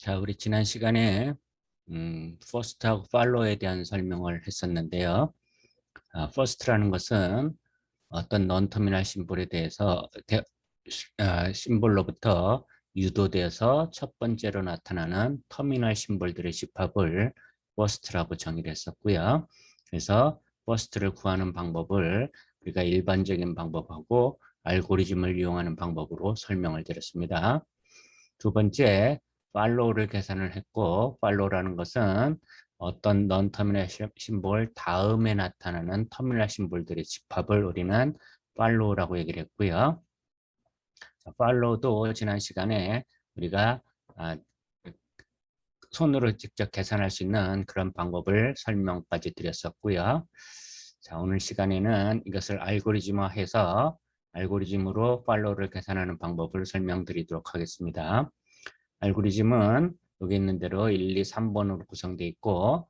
자, 우리 지난 시간에 first하고 follow에 대한 설명을 했었는데요. first라는 것은 어떤 non-terminal 심볼에 대해서 심볼로부터 유도돼서 첫 번째로 나타나는 터미널 심볼들의 집합을 first라고 정의를 했었고요. 그래서 first를 구하는 방법을 우리가 일반적인 방법하고 알고리즘을 이용하는 방법으로 설명을 드렸습니다. 두 번째, 팔로우를 계산을 했고, 팔로우라는 것은 어떤 non 터미널 심볼 다음에 나타나는 터미널 심볼들의 집합을 우리는 팔로우라고 얘기를 했고요. 팔로우도 지난 시간에 우리가 손으로 직접 계산할 수 있는 그런 방법을 설명까지 드렸었고요. 자, 오늘 시간에는 이것을 알고리즘화해서 알고리즘으로 팔로우를 계산하는 방법을 설명드리도록 하겠습니다. 알고리즘은 여기 있는 대로 1, 2, 3번으로 구성되어 있고,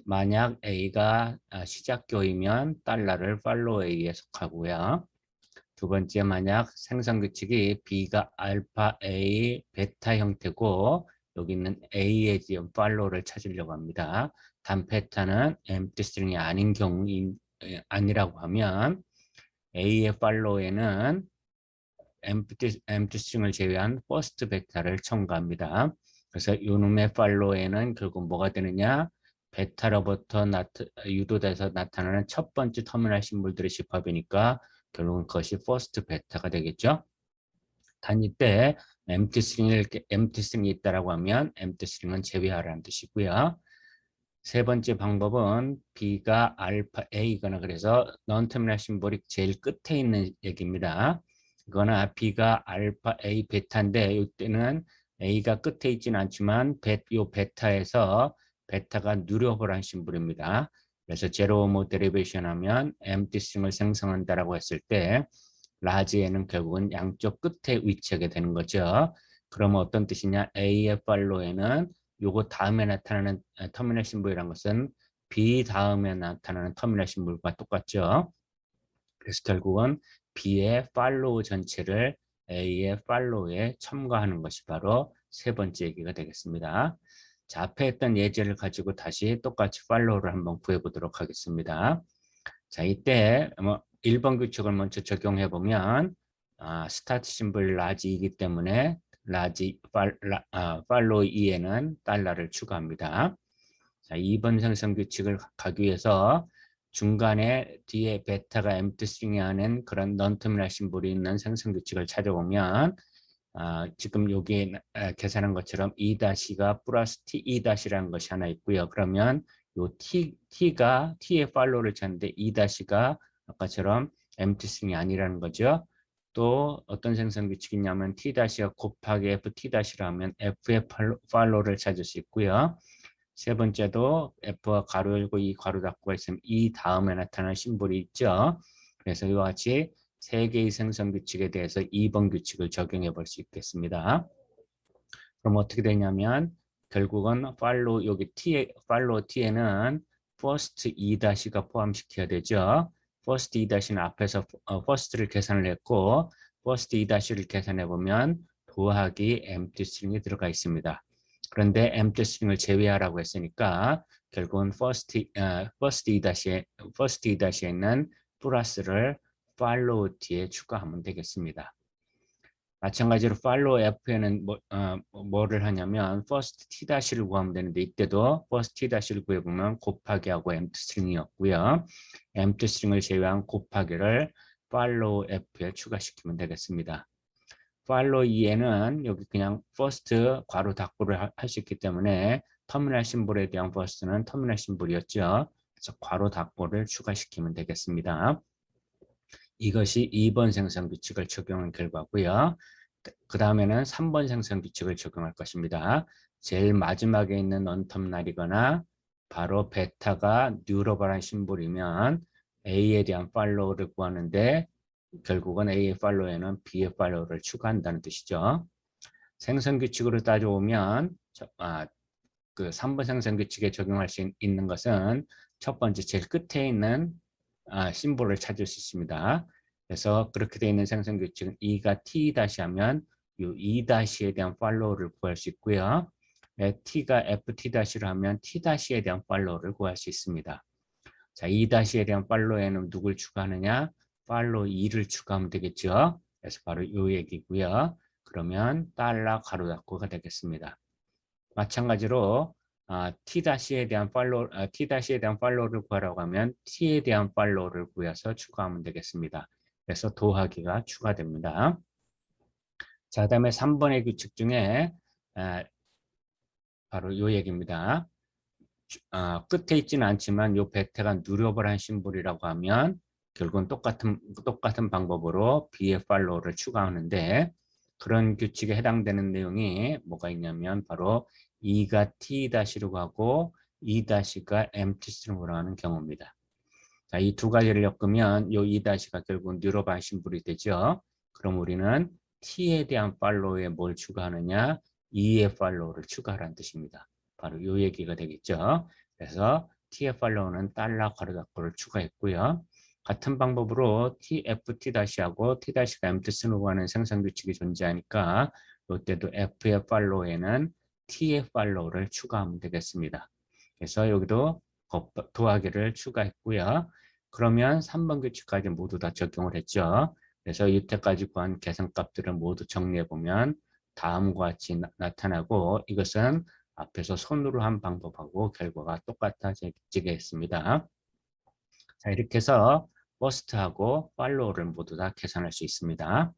만약 A가 시작교이면 달러를 팔로우 A에 속하고요. 두 번째, 만약 생성 규칙이 B가 알파 A, 베타 형태고 여기 있는 A의 지금 팔로우를 찾으려고 합니다. 단 베타는 empty string이 아닌 경우 아니라고 하면 A의 팔로우에는 empty string을 제외한 first 베타를 첨가합니다. 그래서 이놈의 팔로우에는 결국 뭐가 되느냐? 베타로부터 유도돼서 나타나는 첫 번째 터미널 심볼들의 집합이니까 결국은 그것이 first 베타가 되겠죠. 단 이때 empty string이 있다라고 하면 empty string은 제외하라는 뜻이고요. 세 번째 방법은 B가 알파 A거나 그래서 non-terminal 심볼이 제일 끝에 있는 얘기입니다. 이거나 B가 알파 A 베타인데 이때는 A가 끝에 있지는 않지만 요 베타에서 베타가 누려보란 심볼입니다. 그래서 제로 오모 데리베이션 하면 empty string을 생성한다라고 했을 때 라지에는 결국은 양쪽 끝에 위치하게 되는 거죠. 그러면 어떤 뜻이냐? A의 팔로에는 요거 다음에 나타나는 터미널 심볼이라는 것은 B 다음에 나타나는 터미널 심볼과 똑같죠. 그래서 결국은 B의 팔로우 전체를 A의 팔로우에 첨가하는 것이 바로 세 번째 얘기가 되겠습니다. 자, 앞에 했던 예제를 가지고 다시 똑같이 팔로우를 한번 구해보도록 하겠습니다. 자, 이때 1번 규칙을 먼저 적용해 보면 스타트 심볼 라지이기 때문에 팔로우 2에는 달러를 추가합니다. 자, 2번 생성 규칙을 가기 위해서 중간에 뒤에 베타가 empty string이 하는 그런 non-terminal 심볼이 있는 생성 규칙을 찾아보면 지금 여기에 계산한 것처럼 E-가 플러스 T-E라는 것이 하나 있고요. 그러면 요 T의 팔로우를 찾는데 E-가 아까처럼 empty string이 아니라는 거죠. 또 어떤 생성 규칙이냐면 T-가 곱하기 FT-라면 F의 팔로우를 찾을 수 있고요. 세 번째도 F와 가로 열고 E 가로 닫고가 있으면 E 다음에 나타나는 심볼이 있죠. 그래서 이와 같이 세 개의 생성 규칙에 대해서 2번 규칙을 적용해 볼 수 있겠습니다. 그럼 어떻게 되냐면 결국은 여기 팔로우 T에는 first E-가 포함시켜야 되죠. first E-는 앞에서 first를 계산을 했고 first E-를 계산해 보면 더하기 empty string이 들어가 있습니다. 그런데 empty string을 제외하라고 했으니까 결국은 first E-에 있는 플러스를 팔로우 T에 추가하면 되겠습니다. 마찬가지로 팔로우 F에는 뭐를 하냐면 first T-를 구하면 되는데 이때도 first T-를 구해보면 곱하기하고 empty string이었고요. empty string을 제외한 곱하기를 팔로우 F에 추가시키면 되겠습니다. 팔로우 2에는 여기 그냥 first 괄호 닫고를 할 수 있기 때문에 터미널 심볼에 대한 first는 터미널 심볼이었죠. 그래서 괄호 닫고를 추가시키면 되겠습니다. 이것이 2번 생성 규칙을 적용한 결과고요. 그 다음에는 3번 생성 규칙을 적용할 것입니다. 제일 마지막에 있는 non-terminal이거나 바로 베타가 뉴러블한 심볼이면 A에 대한 팔로우를 구하는데 결국은 A의 팔로우에는 B의 팔로우를 추가한다는 뜻이죠. 생성 규칙으로 따져보면 그 3번 생성 규칙에 적용할 수 있는 것은 첫 번째 제일 끝에 있는 심볼을 찾을 수 있습니다. 그래서 그렇게 되어 있는 생성 규칙은 E가 T- 하면 이 E- 에 대한 팔로우를 구할 수 있고요. t가 ft-를 하면 t-에 대한 팔로우를 구할 수 있습니다. 자, e-에 대한 팔로우에는 누굴 추가하느냐? 팔로우 2를 추가하면 되겠죠. 그래서 바로 이 얘기고요. 그러면 달러 가로 닫고가 되겠습니다. 마찬가지로 t-에 대한 팔로우를 구하라고 하면 t에 대한 팔로우를 구해서 추가하면 되겠습니다. 그래서 더하기가 추가됩니다. 자, 그다음에 3번의 규칙 중에 바로 이 얘기입니다. 끝에 있지는 않지만 이 베타가 누려버한 심볼이라고 하면 결국은 똑같은 방법으로 b의 팔로우를 추가하는데 그런 규칙에 해당되는 내용이 뭐가 있냐면 바로 2가 t-로 가고 2-가 empty-string으로 하는 경우입니다. 자, 이 두 가지를 엮으면 이 2-가 결국 뉴로반 심볼이 되죠. 그럼 우리는 t에 대한 팔로우에 뭘 추가하느냐? 2의 팔로우를 추가하라는 뜻입니다. 바로 이 얘기가 되겠죠. 그래서 t의 팔로우는 달러 가로 닫고를 추가했고요. 같은 방법으로 tft-하고 t-가 empty-string으로 하는 생성 규칙이 존재하니까 이때도 f의 팔로우에는 t의 팔로우를 추가하면 되겠습니다. 그래서 여기도 더하기를 추가했고요. 그러면 3번 규칙까지 모두 다 적용을 했죠. 그래서 이때까지 구한 계산값들을 모두 정리해보면 다음과 같이 나타나고 이것은 앞에서 손으로 한 방법하고 결과가 똑같아지게 했습니다. 자, 이렇게 해서 버스트하고 팔로우를 모두 다 계산할 수 있습니다.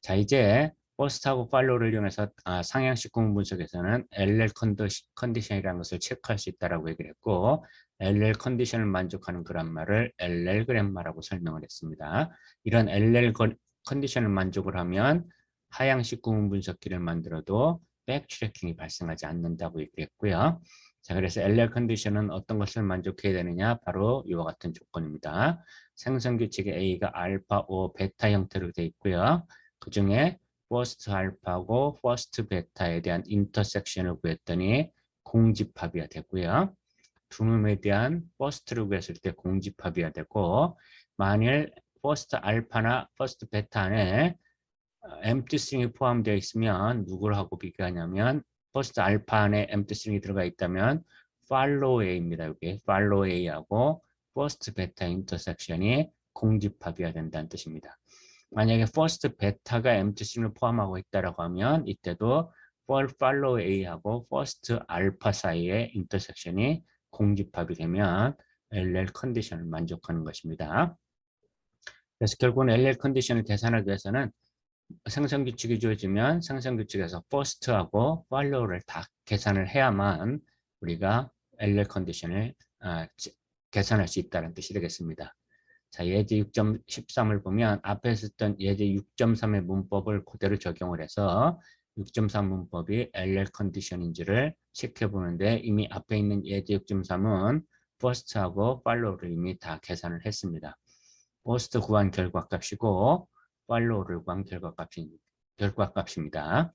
자, 이제 버스트하고 팔로우를 이용해서 상향식 구문 분석에서는 LL 컨디션이라는 것을 체크할 수 있다고 얘기를 했고 LL 컨디션을 만족하는 그람마를 LL 그램마라고 설명을 했습니다. 이런 LL 컨디션을 만족을 하면 하향식 구문 분석기를 만들어도 백트래킹이 발생하지 않는다고 얘기를 했고요. 자, 그래서 LL 컨디션은 어떤 것을 만족해야 되느냐? 바로 이와 같은 조건입니다. 생성 규칙의 A가 알파, O, 베타 형태로 되어 있고요. 그 중에 퍼스트 알파하고 퍼스트 베타에 대한 인터섹션을 구했더니 공집합이가 되고요. 두 놈에 대한 퍼스트를 구했을 때 공집합이가 되고 만일 퍼스트 알파나 퍼스트 베타 안에 empty string이 포함되어 있으면 누구하고 비교하냐면 퍼스트 알파 안에 empty string이 들어가 있다면 follow A입니다. 여기 follow A하고 퍼스트 베타 인터섹션이 공집합이어야 된다는 뜻입니다. 만약에 first 베타가 empty string을 포함하고 있다라고 하면 이때도 follow A하고 first 알파 사이의 인터섹션이 공집합이 되면 LL 컨디션을 만족하는 것입니다. 그래서 결국은 LL 컨디션을 계산하기 위해서는 생성 규칙이 주어지면 생성 규칙에서 first하고 follow를 다 계산을 해야만 우리가 LL 컨디션을 계산할 수 있다는 뜻이 되겠습니다. 자, 예제 6.13을 보면 앞에 썼던 예제 6.3의 문법을 그대로 적용을 해서 6.3 문법이 LL 컨디션인지를 체크해보는데 이미 앞에 있는 예제 6.3은 first하고 follow를 이미 다 계산을 했습니다. first 구한 결과값이고 follow를 구한 결과값입니다.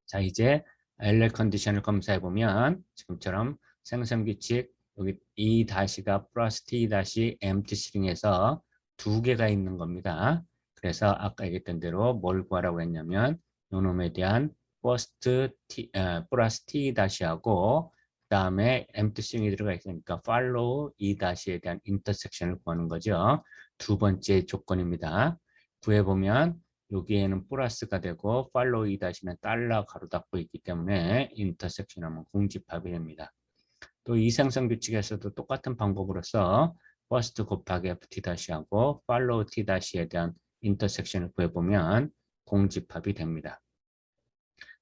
자, 이제 LL 컨디션을 검사해보면 지금처럼 생성규칙 여기 E 다시가 플러스 T 다시 empty string에서 두 개가 있는 겁니다. 그래서 아까 얘기했던 대로 뭘 구하라고 했냐면 요놈에 대한 first T, 플러스 T 다시하고 그 다음에 empty string이 들어가 있으니까 follow E 다시에 대한 intersection을 구하는 거죠. 두 번째 조건입니다. 구해보면 여기에는 플러스가 되고 팔로우 E 다시는 달러 가로 닫고 있기 때문에 인터섹션 하면 공집합이 됩니다. 또 이생성 규칙에서도 똑같은 방법으로서 first 곱하기 ft 다시하고 팔로우 t 다시에 대한 인터섹션을 구해보면 공집합이 됩니다.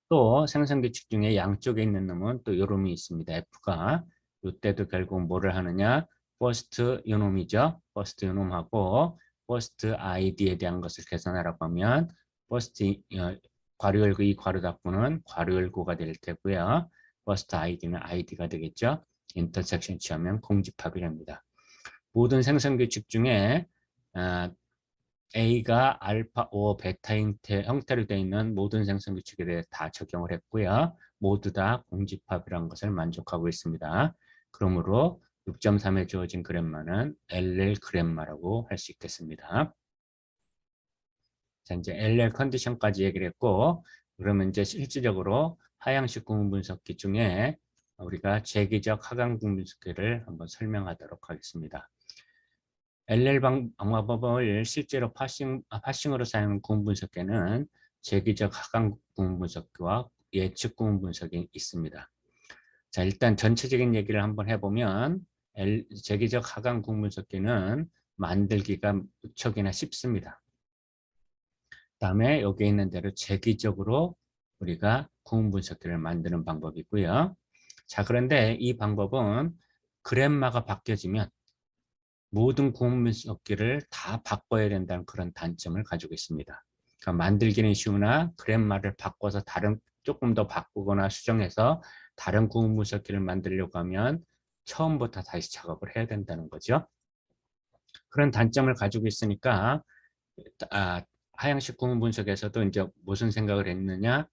또 생성 규칙 중에 양쪽에 있는 놈은 또 요놈이 있습니다. f가 이때도 결국 뭐를 하느냐 first 요놈이죠. first 요놈하고 first id에 대한 것을 계산하라고 하면 first 괄호 열고 이 괄호 닫고는 괄호 열고가 될 테고요. first id는 id가 되겠죠. 인터섹션 취하면 공집합이 됩니다. 모든 생성 규칙 중에 A가 알파, O, 베타 형태로 되어 있는 모든 생성 규칙에 대해 다 적용을 했고요. 모두 다 공집합이라는 것을 만족하고 있습니다. 그러므로 6.3에 주어진 그램마는 LL 그램마라고 할 수 있겠습니다. 자, 이제 LL 컨디션까지 얘기를 했고, 그러면 이제 실질적으로 하향식 구문 분석기 중에 우리가 재기적 하강 구문 분석기를 한번 설명하도록 하겠습니다. LL 방법을 실제로 파싱으로 사용하는 구문 분석기는 재기적 하강 구문 분석기와 예측 구문 분석이 있습니다. 자, 일단 전체적인 얘기를 한번 해보면 재기적 하강 구문 분석기는 만들기가 무척이나 쉽습니다. 그다음에 여기 있는 대로 재기적으로 우리가 구문 분석기를 만드는 방법이 있고요. 자, 그런데 이 방법은 그램마가 바뀌어지면 모든 구문 분석기를 다 바꿔야 된다는 그런 단점을 가지고 있습니다. 그러니까 만들기는 쉬우나 그램마를 바꿔서 조금 더 바꾸거나 수정해서 다른 구문 분석기를 만들려고 하면 처음부터 다시 작업을 해야 된다는 거죠. 그런 단점을 가지고 있으니까 하향식 구문 분석에서도 이제 무슨 생각을 했느냐,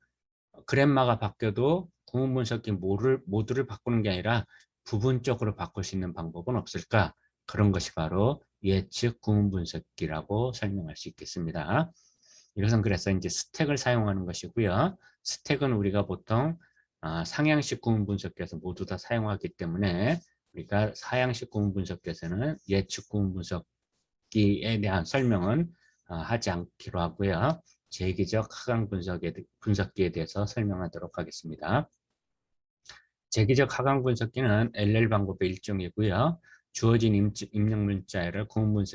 그램마가 바뀌어도 구문 분석기 모두를 바꾸는 게 아니라 부분적으로 바꿀 수 있는 방법은 없을까? 그런 것이 바로 예측 구문 분석기라고 설명할 수 있겠습니다. 이것은 그래서 이제 스택을 사용하는 것이고요. 스택은 우리가 보통 상향식 구문 분석기에서 모두 다 사용하기 때문에 우리가 하향식 구문 분석기에서는 예측 구문 분석기에 대한 설명은 하지 않기로 하고요. 재기적 하강 분석기에 대해서 설명하도록 하겠습니다. 재기적 하강 분석기는 LL 방법의 일종이고요. 주어진 입력 문자를 구문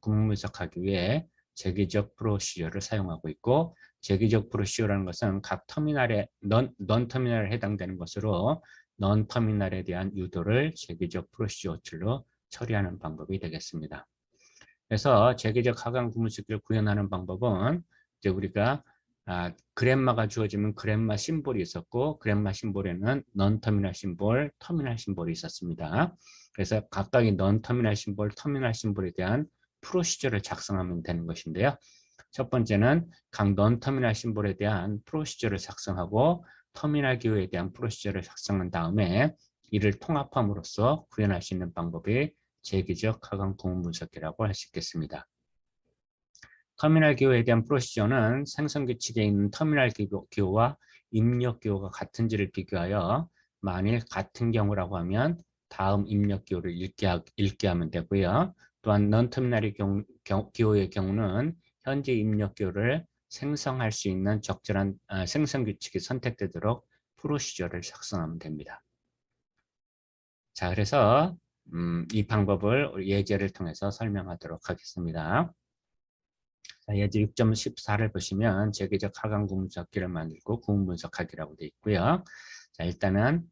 분석하기 위해 재기적 프로시저를 사용하고 있고, 재기적 프로시저라는 것은 각 터미널에 넌 터미널에 해당되는 것으로 넌 터미널에 대한 유도를 재기적 프로시저 툴로 처리하는 방법이 되겠습니다. 그래서 재기적 하강 구문식을 구현하는 방법은 이제 우리가 그램마가 주어지면 그램마 심볼이 있었고, 그램마 심볼에는 넌 터미널 심볼, 터미널 심볼이 있었습니다. 그래서 각각의 넌 터미널 심볼, 터미널 심볼에 대한 프로시저를 작성하면 되는 것인데요. 첫 번째는 각 넌 터미널 심볼에 대한 프로시저를 작성하고, 터미널 기호에 대한 프로시저를 작성한 다음에 이를 통합함으로써 구현할 수 있는 방법이 재기적 하강 구문 분석기라고 할 수 있겠습니다. 터미널 기호에 대한 프로시저는 생성 규칙에 있는 터미널 기호와 입력 기호가 같은지를 비교하여 만일 같은 경우라고 하면 다음 입력 기호를 읽게 하면 되고요. 또한 넌 터미널의 기호의 경우는 현재 입력 기호를 생성할 수 있는 적절한 생성 규칙이 선택되도록 프로시저를 작성하면 됩니다. 자, 그래서 이 방법을 예제를 통해서 설명하도록 하겠습니다. 자, 예제 6.14를 보시면 재기적 하강 구문 분석기를 만들고 구문 분석하기라고 되어 있고요. 자, 일단은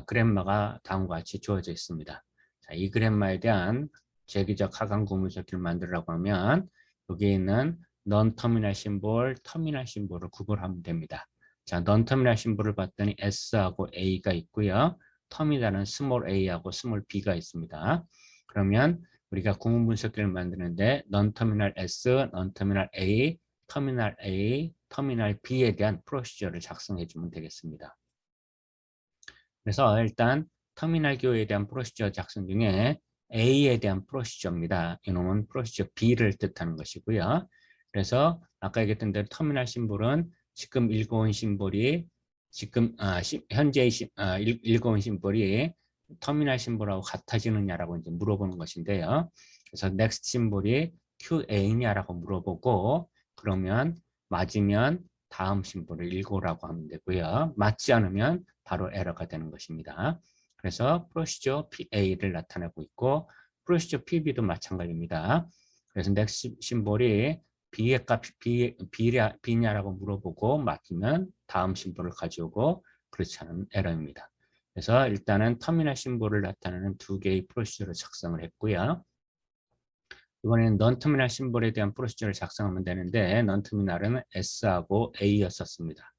그램마가 다음과 같이 주어져 있습니다. 자, 이 그램마에 대한 재기적 하강 구문 분석기를 만들라고 하면 여기 있는 넌 터미널 심볼, 터미널 심볼을 구분하면 됩니다. 자, 넌 터미널 심볼을 봤더니 S하고 A가 있고요. 터미널은 스몰 a하고 스몰 b가 있습니다. 그러면 우리가 구문 분석기를 만드는데 넌 터미널 S, 넌 터미널 A, 터미널 B에 대한 프로시저를 작성해 주면 되겠습니다. 그래서 일단 터미널 기호에 대한 프로시저 작성 중에 A에 대한 프로시저입니다. 이놈은 프로시저 B를 뜻하는 것이고요. 그래서 아까 얘기했던 대로 터미널 심볼은 지금 읽어온 심볼이 현재 읽어온 심볼이 터미널 심볼하고 같아지느냐라고 이제 물어보는 것인데요. 그래서 next 심볼이 QA냐라고 물어보고, 그러면 맞으면 다음 심볼을 읽어오라고 하면 되고요. 맞지 않으면 바로 에러가 되는 것입니다. 그래서 프로시저 PA를 나타내고 있고, 프로시저 PB도 마찬가지입니다. 그래서 next 심볼이 B의 값이 B냐라고 물어보고 맞으면 다음 심볼을 가져오고, 그렇지 않은 에러입니다. 그래서 일단은 터미널 심볼을 나타내는 두 개의 프로시저를 작성을 했고요. 이번에는 넌터미널 심볼에 대한 프로시저를 작성하면 되는데, 넌터미널은 S하고 A였었습니다.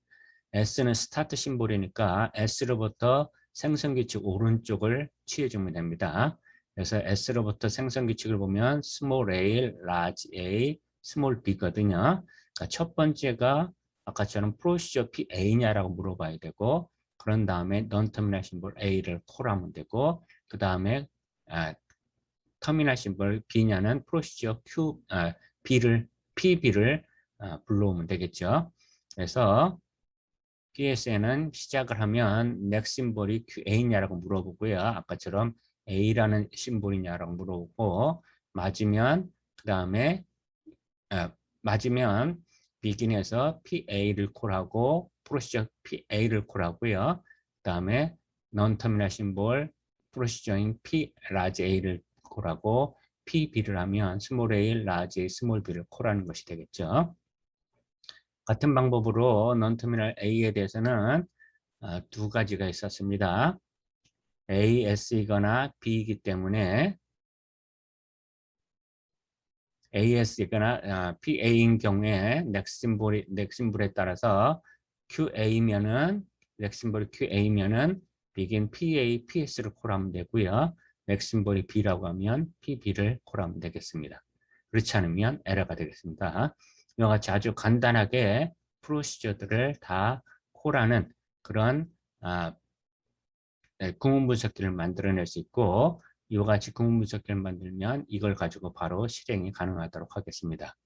S는 스타트 심볼이니까 S로부터 생성규칙 오른쪽을 취해주면 됩니다. 그래서 S로부터 생성규칙을 보면 스몰 a, large a, 스몰 b거든요. 그러니까 첫 번째가 아까처럼 프로시저 PA냐라고 물어봐야 되고, 그런 다음에 넌터미널 심볼 A를 콜하면 되고, 그 다음에 터미널 심볼 B냐는 프로시저 PB를 불러오면 되겠죠. 그래서 PS에는 시작을 하면 next 심볼이 QA냐라고 물어보고요. 아까처럼 A라는 심볼이냐라고 물어보고 맞으면 그 다음에 맞으면 begin에서 PA를 콜하고 프로시저 PA를 콜하고요. 그 다음에 non-terminal 심볼 프로시저인 P large A를 콜하고 PB를 하면 small a, large A, small b를 콜하는 것이 되겠죠. 같은 방법으로 non-terminal A에 대해서는 두 가지가 있었습니다. AS이거나 B이기 때문에 AS이거나 PA인 경우에 넥심볼에 따라서 QA면은 넥심볼이 QA면은 begin PA, PS를 콜하면 되고요. 넥심볼이 B라고 하면 PB를 콜하면 되겠습니다. 그렇지 않으면 에러가 되겠습니다. 이와 같이 아주 간단하게 프로시저들을 다 콜하는 그런 구문 분석기를 만들어낼 수 있고 이와 같이 구문 분석기를 만들면 이걸 가지고 바로 실행이 가능하도록 하겠습니다.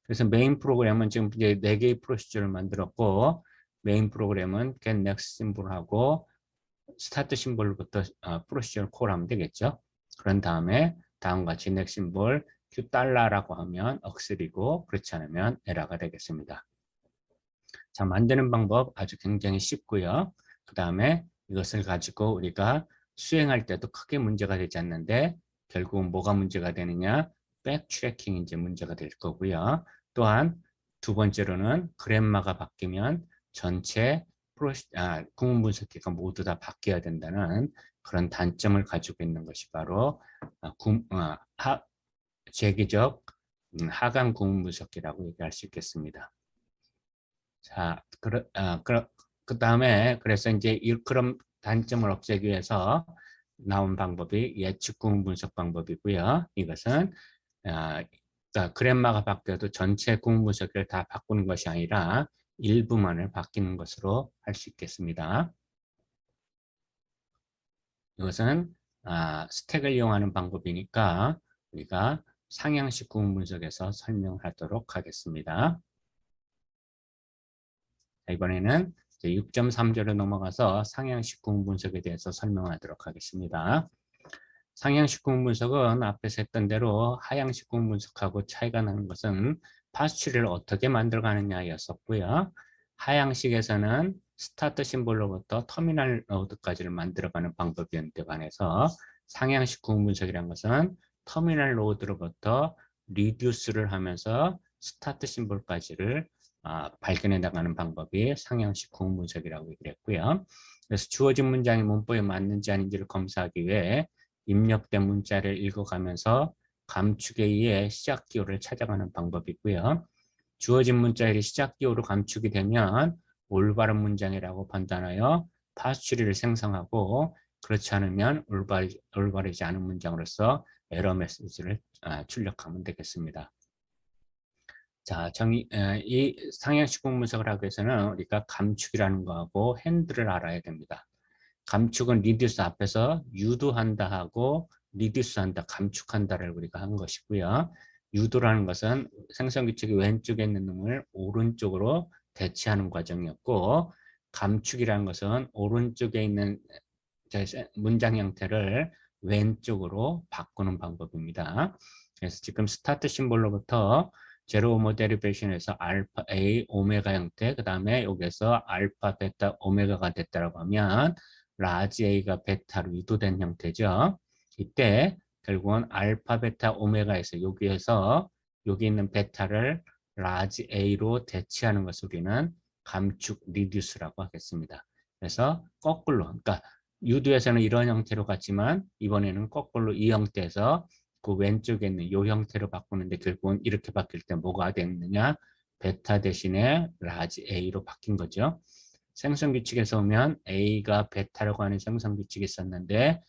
그래서 메인 프로그램은 지금 이제 4개의 프로시저를 만들었고 메인 프로그램은 get next 심볼하고 스타트 심볼부터 프로시저를 콜하면 되겠죠. 그런 다음에 다음과 같이 next 심볼 q 달러라고 하면 억슬이고 그렇지 않으면 에러가 되겠습니다. 자, 만드는 방법 아주 굉장히 쉽고요. 그 다음에 이것을 가지고 우리가 수행할 때도 크게 문제가 되지 않는데 결국은 뭐가 문제가 되느냐? 백트래킹이 이제 문제가 될 거고요. 또한 두 번째로는 그램마가 바뀌면 전체 구문 분석기가 모두 다 바뀌어야 된다는 그런 단점을 가지고 있는 것이 바로 재기적 하강 구문 분석기라고 얘기할 수 있겠습니다. 자, 그 다음에 그래서 이제 그런 단점을 없애기 위해서 나온 방법이 예측 구문 분석 방법이고요. 이것은 그러니까 그램마가 바뀌어도 전체 구문 분석을 다 바꾸는 것이 아니라 일부만을 바뀌는 것으로 할 수 있겠습니다. 이것은 스택을 이용하는 방법이니까 우리가 상향식 구문 분석에서 설명하도록 하겠습니다. 이번에는 6.3절로 넘어가서 상향식 구문 분석에 대해서 설명하도록 하겠습니다. 상향식 구문 분석은 앞에서 했던 대로 하향식 구문 분석하고 차이가 나는 것은 파스트리를 어떻게 만들어가느냐였었고요. 하향식에서는 스타트 심볼로부터 터미널 노드까지를 만들어가는 방법이었는데 반해서 상향식 구문 분석이라는 것은 터미널 노드로부터 리듀스를 하면서 스타트 심볼까지를 발견해 나가는 방법이 상향식 구문 분석이라고 얘기를 했고요. 그래서 주어진 문장이 문법에 맞는지 아닌지를 검사하기 위해 입력된 문자를 읽어가면서 감축에 의해 시작 기호를 찾아가는 방법이고요. 주어진 문자의 시작 기호로 감축이 되면 올바른 문장이라고 판단하여 파스트리를 생성하고 그렇지 않으면 올바르지 않은 문장으로서 에러 메시지를 출력하면 되겠습니다. 자, 이 상향식 구문 분석을 하기 위해서는 우리가 감축이라는 거하고 핸들을 알아야 됩니다. 감축은 리듀스 앞에서 유도한다 하고 리듀스한다, 감축한다를 우리가 한 것이고요. 유도라는 것은 생성 규칙이 왼쪽에 있는 놈을 오른쪽으로 대치하는 과정이었고 감축이라는 것은 오른쪽에 있는 문장 형태를 왼쪽으로 바꾸는 방법입니다. 그래서 지금 스타트 심볼로부터 제로 오모 데리베이션에서 알파 A 오메가 형태 그 다음에 여기서 알파 베타 오메가가 됐다고 하면 라지 A가 베타로 유도된 형태죠. 이때 결국은 알파 베타 오메가에서 여기에서 여기 있는 베타를 라지 A로 대치하는 것을 우리는 감축 리듀스라고 하겠습니다. 그래서 거꾸로 그러니까 유도에서는 이런 형태로 갔지만 이번에는 거꾸로 이 형태에서 그 왼쪽에 있는 이 형태로 바꾸는데 결국은 이렇게 바뀔 때 뭐가 됐느냐? 베타 대신에 라지 A로 바뀐 거죠. 생성규칙에서 보면 A가 베타라고 하는 생성규칙이 있었는데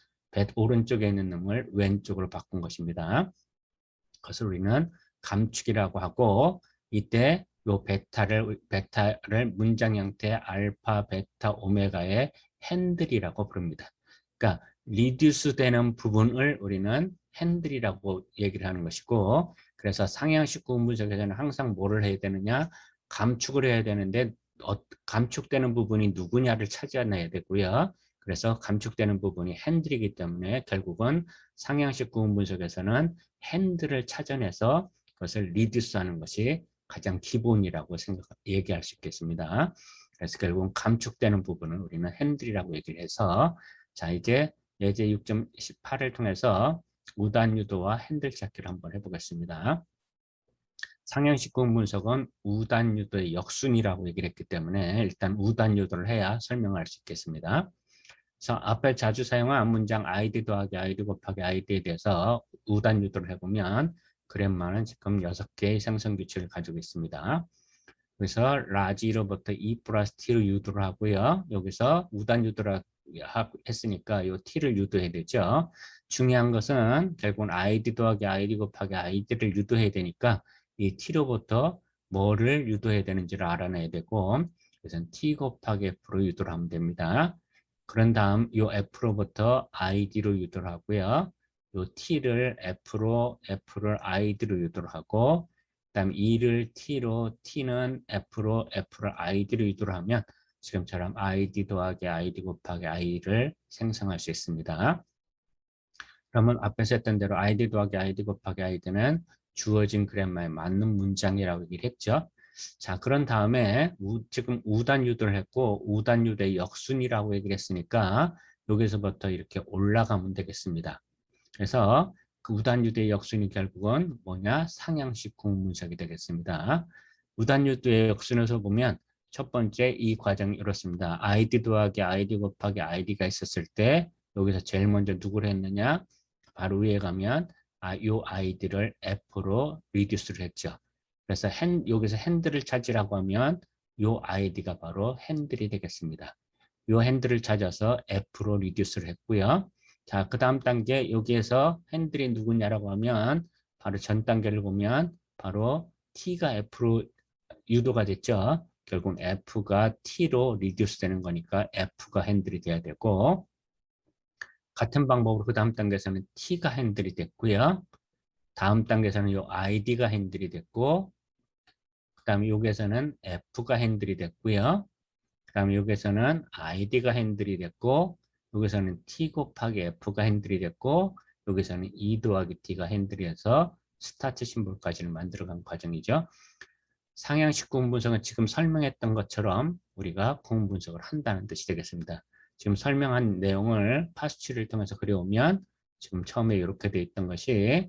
오른쪽에 있는 놈을 왼쪽으로 바꾼 것입니다. 그것을 우리는 감축이라고 하고 이때 요 베타를 문장 형태 알파, 베타, 오메가의 핸들이라고 부릅니다. 그러니까 리듀스 되는 부분을 우리는 핸들이라고 얘기를 하는 것이고 그래서 상향식 구문 분석에서는 항상 뭐를 해야 되느냐 감축을 해야 되는데 감축되는 부분이 누구냐를 찾아내야 되고요. 그래서 감축되는 부분이 핸들이기 때문에 결국은 상향식 구분 분석에서는 핸들을 찾아내서 그것을 리듀스하는 것이 가장 기본이라고 얘기할 수 있겠습니다. 그래서 결국은 감축되는 부분은 우리는 핸들이라고 얘기를 해서, 자, 이제 예제 6.18을 통해서 우단 유도와 핸들 찾기를 한번 해보겠습니다. 상향식 구분 분석은 우단 유도의 역순이라고 얘기를 했기 때문에 일단 우단 유도를 해야 설명할 수 있겠습니다. 그래서 앞에 자주 사용한 문장 ID 더하기 ID 곱하기 ID에 대해서 우단 유도를 해보면 그램마는 지금 6개의 생성 규칙을 가지고 있습니다. 그래서 라지 1로부터 2 플러스 t로 유도를 하고요. 여기서 우단 유도를 했으니까 이 t를 유도해야 되죠. 중요한 것은 결국은 ID 더하기 ID 곱하기 ID를 유도해야 되니까 이 t로부터 뭐를 유도해야 되는지를 알아내야 되고, 그래서 t 곱하기 f로 유도를 하면 됩니다. 그런 다음 이 f로부터 id로 유도를 하고요. 이 t를 f를 id로 유도를 하고, 그다음 2를 t로, t는 f를 id로 유도를 하면 지금처럼 id 더하기 id 곱하기 i를 생성할 수 있습니다. 그러면 앞에서 했던 대로 id 더하기 id 곱하기 id는 주어진 그래머에 맞는 문장이라고 얘기를 했죠. 자, 그런 다음에 지금 우단 유도를 했고 우단 유도의 역순이라고 얘기를 했으니까 여기서부터 이렇게 올라가면 되겠습니다. 그래서 그 우단 유도의 역순이 결국은 뭐냐? 상향식 구분 분석이 되겠습니다. 우단 유도의 역순에서 보면 첫 번째 이 과정이 이렇습니다. id 더하기 id 곱하기 id가 있었을 때 여기서 제일 먼저 누구를 했느냐? 바로 위에 가면 이 id를 f로 리듀스를 했죠. 그래서 여기서 핸들을 찾으라고 하면 이 id가 바로 핸들이 되겠습니다. 이 핸들을 찾아서 f로 리듀스를 했고요. 자, 그 다음 단계 여기에서 핸들이 누구냐라고 하면 바로 전 단계를 보면 바로 t가 f로 유도가 됐죠. 결국 f가 t로 리듀스 되는 거니까 f가 핸들이 돼야 되고, 같은 방법으로 그 다음 단계에서는 t가 핸들이 됐고요. 다음 단계에서는 이 id가 핸들이 됐고, 그 다음에 여기에서는 f가 핸들이 됐고요. 그 다음에 여기에서는 id가 핸들이 됐고, 여기서는 t 곱하기 f가 핸들이 됐고, 여기서는 2 더하기 t가 핸들이 해서 스타트 심볼까지를 만들어간 과정이죠. 상향식 구분 분석은 지금 설명했던 것처럼 우리가 구분 분석을 한다는 뜻이 되겠습니다. 지금 설명한 내용을 파스츄를 통해서 그려오면 지금 처음에 이렇게 돼 있던 것이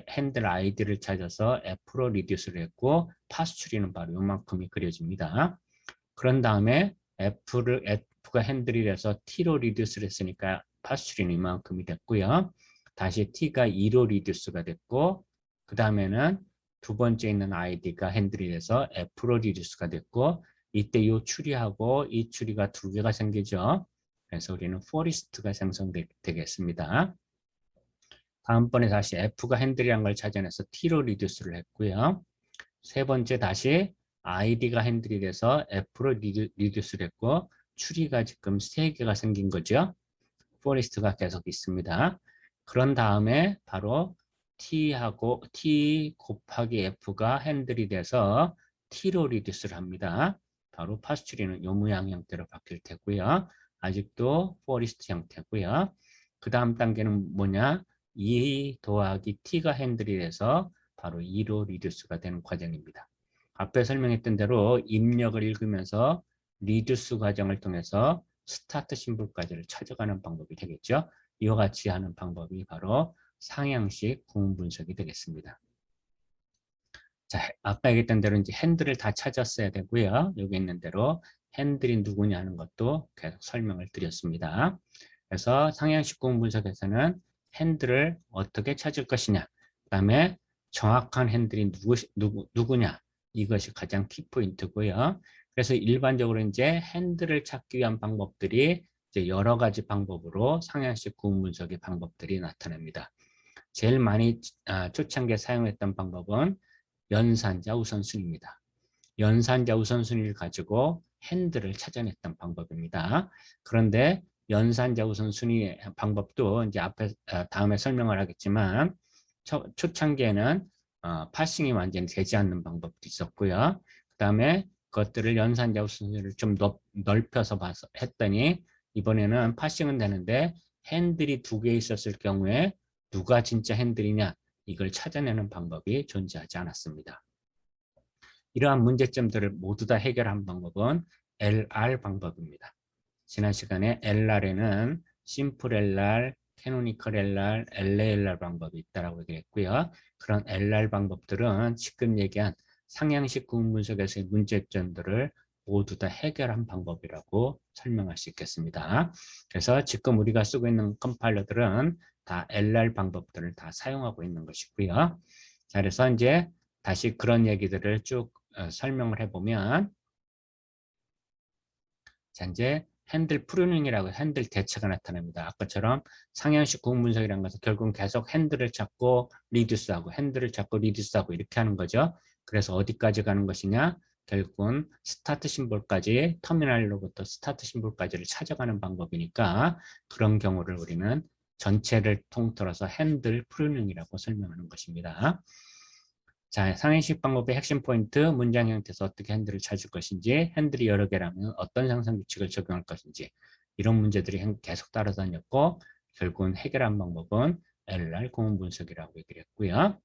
핸들 id를 찾아서 f로 리듀스를 했고 파스츄리는 바로 이만큼이 그려집니다. 그런 다음에 F가 핸들이 돼서 T로 리듀스를 했으니까 파스츄리는 이만큼이 됐고요. 다시 T가 2로 리듀스가 됐고, 그 다음에는 두 번째 있는 id가 핸들이 돼서 F로 리듀스가 됐고, 이때 이 추리하고 이 추리가 두 개가 생기죠. 그래서 우리는 포리스트가 생성되겠습니다. 다음번에 다시 F가 핸들이란 걸 찾아내서 T로 리듀스를 했고요. 세 번째 다시 id가 핸들이 돼서 f로 리듀스를 했고 추리가 지금 3개가 생긴 거죠. 포리스트가 계속 있습니다. 그런 다음에 바로 t하고 t 곱하기 f가 핸들이 돼서 t로 리듀스를 합니다. 바로 파스츄리는 요 모양 형태로 바뀔 테고요. 아직도 포리스트 형태고요. 그 다음 단계는 뭐냐? 2 더하기 t가 핸들이 돼서 바로 2로 리듀스가 되는 과정입니다. 앞에 설명했던 대로 입력을 읽으면서 리듀스 과정을 통해서 스타트 심볼까지를 찾아가는 방법이 되겠죠. 이와 같이 하는 방법이 바로 상향식 구분 분석이 되겠습니다. 자, 아까 얘기했던 대로 이제 핸들을 다 찾았어야 되고요. 여기 있는 대로 핸들이 누구냐 하는 것도 계속 설명을 드렸습니다. 그래서 상향식 구분 분석에서는 핸들을 어떻게 찾을 것이냐, 그 다음에 정확한 핸들이 누구냐, 이것이 가장 키포인트고요. 그래서 일반적으로 이제 핸들을 찾기 위한 방법들이 이제 여러 가지 방법으로 상향식 구분 분석의 방법들이 나타납니다. 제일 많이 초창기에 사용했던 방법은 연산자 우선순위입니다. 연산자 우선순위를 가지고 핸들을 찾아냈던 방법입니다. 그런데 연산자 우선순위 방법도 이제 다음에 설명을 하겠지만 초창기에는 파싱이 완전히 되지 않는 방법도 있었고요. 그 다음에 것들을 연산자 우선순위를 좀 넓혀서 했더니 이번에는 파싱은 되는데 핸들이 2개 있었을 경우에 누가 진짜 핸들이냐 이걸 찾아내는 방법이 존재하지 않았습니다. 이러한 문제점들을 모두 다 해결한 방법은 LR 방법입니다. 지난 시간에 LR에는 심플 LR, 캐노니컬 LR, LALR 방법이 있다고 얘기했고요. 그런 LR 방법들은 지금 얘기한 상향식 구분 분석에서의 문제점들을 모두 다 해결한 방법이라고 설명할 수 있겠습니다. 그래서 지금 우리가 쓰고 있는 컴파일러들은 다 LR 방법들을 다 사용하고 있는 것이고요. 자, 그래서 이제 다시 그런 얘기들을 쭉 설명을 해보면, 자, 이제 핸들 프루닝이라고 핸들 대체가 나타납니다. 아까처럼 상향식 구분 분석이라는 것은 결국은 계속 핸들을 찾고 리듀스하고 핸들을 찾고 리듀스하고 이렇게 하는 거죠. 그래서 어디까지 가는 것이냐? 결국은 스타트 심볼까지, 터미널로부터 스타트 심볼까지를 찾아가는 방법이니까 그런 경우를 우리는 전체를 통틀어서 핸들 프루닝이라고 설명하는 것입니다. 자, 상행식 방법의 핵심 포인트, 문장 형태에서 어떻게 핸들을 찾을 것인지, 핸들이 여러 개라면 어떤 상상 규칙을 적용할 것인지, 이런 문제들이 계속 따라다녔고, 결국은 해결한 방법은 LR 구문 분석이라고 얘기를 했고요.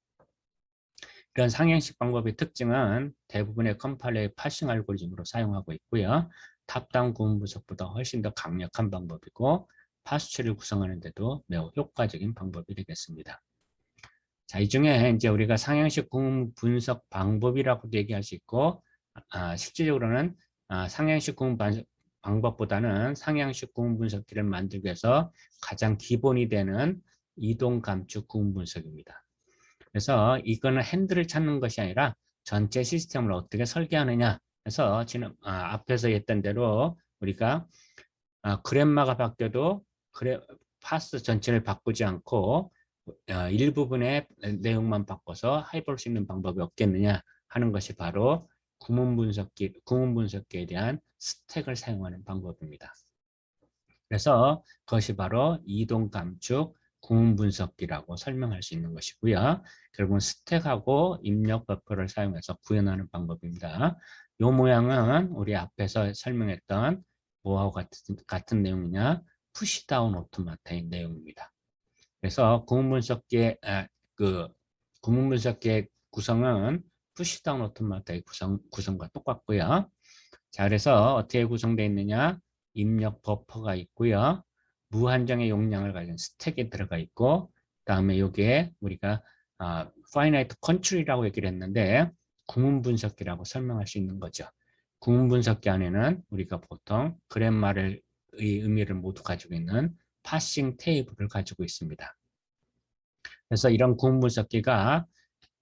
이런 상행식 방법의 특징은 대부분의 컴파일러의 파싱 알고리즘으로 사용하고 있고요. 탑다운 구문 분석보다 훨씬 더 강력한 방법이고, 파스트리를 구성하는 데도 매우 효과적인 방법이 되겠습니다. 자, 이 중에 이제 우리가 상향식 구문 분석 방법이라고도 얘기할 수 있고, 실질적으로는 상향식 구문 방법보다는 상향식 구문 분석기를 만들기 위해서 가장 기본이 되는 이동 감축 구문 분석입니다. 그래서 이거는 핸들을 찾는 것이 아니라 전체 시스템을 어떻게 설계하느냐. 그래서 지금 앞에서 했던 대로 우리가 그램마가 바뀌어도 파스 전체를 바꾸지 않고 일부분의 내용만 바꿔서 해볼 수 있는 방법이 없겠느냐 하는 것이 바로 구문 분석기에 대한 스택을 사용하는 방법입니다. 그래서 그것이 바로 이동 감축 구문 분석기라고 설명할 수 있는 것이고요. 결국은 스택하고 입력 버퍼를 사용해서 구현하는 방법입니다. 이 모양은 우리 앞에서 설명했던 뭐하고 같은 내용이냐? 푸시다운 오토마타의 내용입니다. 그래서 구문 분석기의 구성은 푸시다운 오토마타의 구성과 똑같고요. 자, 그래서 어떻게 구성되어 있느냐? 입력 버퍼가 있고요. 무한정의 용량을 가진 스택에 들어가 있고, 그다음에 여기에 우리가 finite control이라고 얘기를 했는데 구문 분석기라고 설명할 수 있는 거죠. 구문 분석기 안에는 우리가 보통 그램마의 의미를 모두 가지고 있는 파싱 테이블을 가지고 있습니다. 그래서 이런 구문 분석기가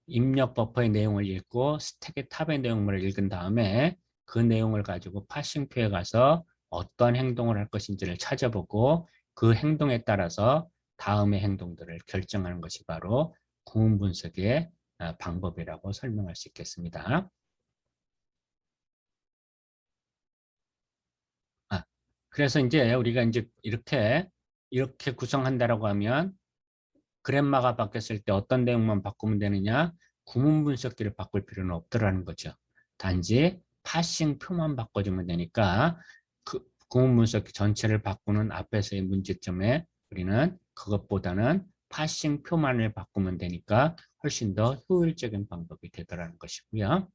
입력 버퍼의 내용을 읽고 스택의 탑의 내용물을 읽은 다음에 그 내용을 가지고 파싱표에 가서 어떤 행동을 할 것인지를 찾아보고 그 행동에 따라서 다음의 행동들을 결정하는 것이 바로 구문 분석의 방법이라고 설명할 수 있겠습니다. 그래서 이제 우리가 이제 이렇게 구성한다라고 하면 그램마가 바뀌었을 때 어떤 내용만 바꾸면 되느냐? 구문 분석기를 바꿀 필요는 없더라는 거죠. 단지 파싱 표만 바꿔주면 되니까 그 구문 분석기 전체를 바꾸는 앞에서의 문제점에 우리는 그것보다는 파싱 표만을 바꾸면 되니까 훨씬 더 효율적인 방법이 되더라는 것이고요.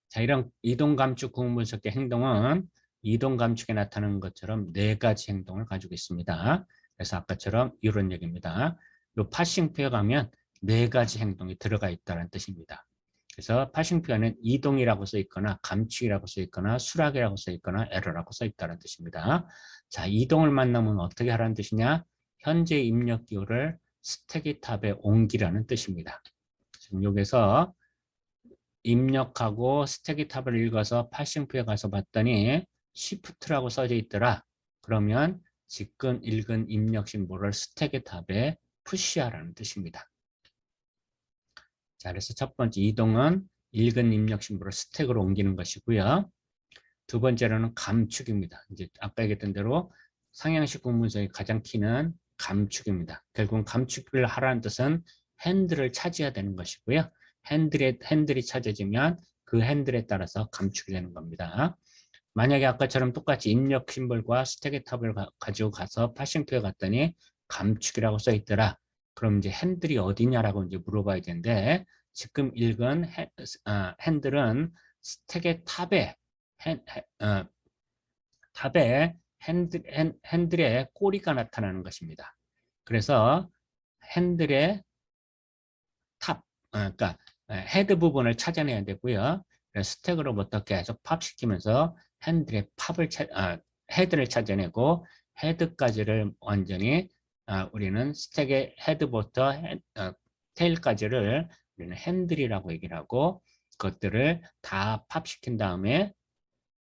자, 이런 이동 감축 구문 분석기 행동은 이동 감축에 나타나는 것처럼 4가지 행동을 가지고 있습니다. 그래서 아까처럼 이런 얘기입니다. 이 파싱표에 가면 4가지 행동이 들어가 있다는 뜻입니다. 그래서 파싱표에는 이동이라고 써 있거나 감축이라고 써 있거나 수락이라고 써 있거나 에러라고 써 있다는 뜻입니다. 자, 이동을 만나면 어떻게 하라는 뜻이냐? 현재 입력 기호를 스태기 탑에 옮기라는 뜻입니다. 지금 여기서 입력하고 스태기 탑을 읽어서 파싱표에 가서 봤더니 시프트라고 써져 있더라. 그러면 지금 읽은 입력 심볼을 스태기 탑에 푸시하라는 뜻입니다. 자, 그래서 첫 번째 이동은 읽은 입력 심볼을 스택으로 옮기는 것이고요. 두 번째로는 감축입니다. 이제 아까 얘기했던 대로 상향식 구문서의 가장 키는 감축입니다. 결국은 감축을 하라는 뜻은 핸들을 차지해야 되는 것이고요. 핸들이 찾아지면 그 핸들에 따라서 감축이 되는 겁니다. 만약에 아까처럼 똑같이 입력 심볼과 스택의 탑을 가지고 가서 파싱표에 갔더니 감축이라고 써 있더라. 그럼 이제 핸들이 어디냐라고 이제 물어봐야 되는데, 지금 읽은 핸들은 스택의 탑에 핸들의 꼬리가 나타나는 것입니다. 그래서 핸들의 탑, 그러니까 헤드 부분을 찾아내야 되고요. 그래서 스택으로부터 계속 팝시키면서 핸들의 헤드를 찾아내고 헤드까지를 완전히 우리는 스택의 헤드부터 테일까지를 우리는 핸들이라고 얘기를 하고, 그것들을 다 팝시킨 다음에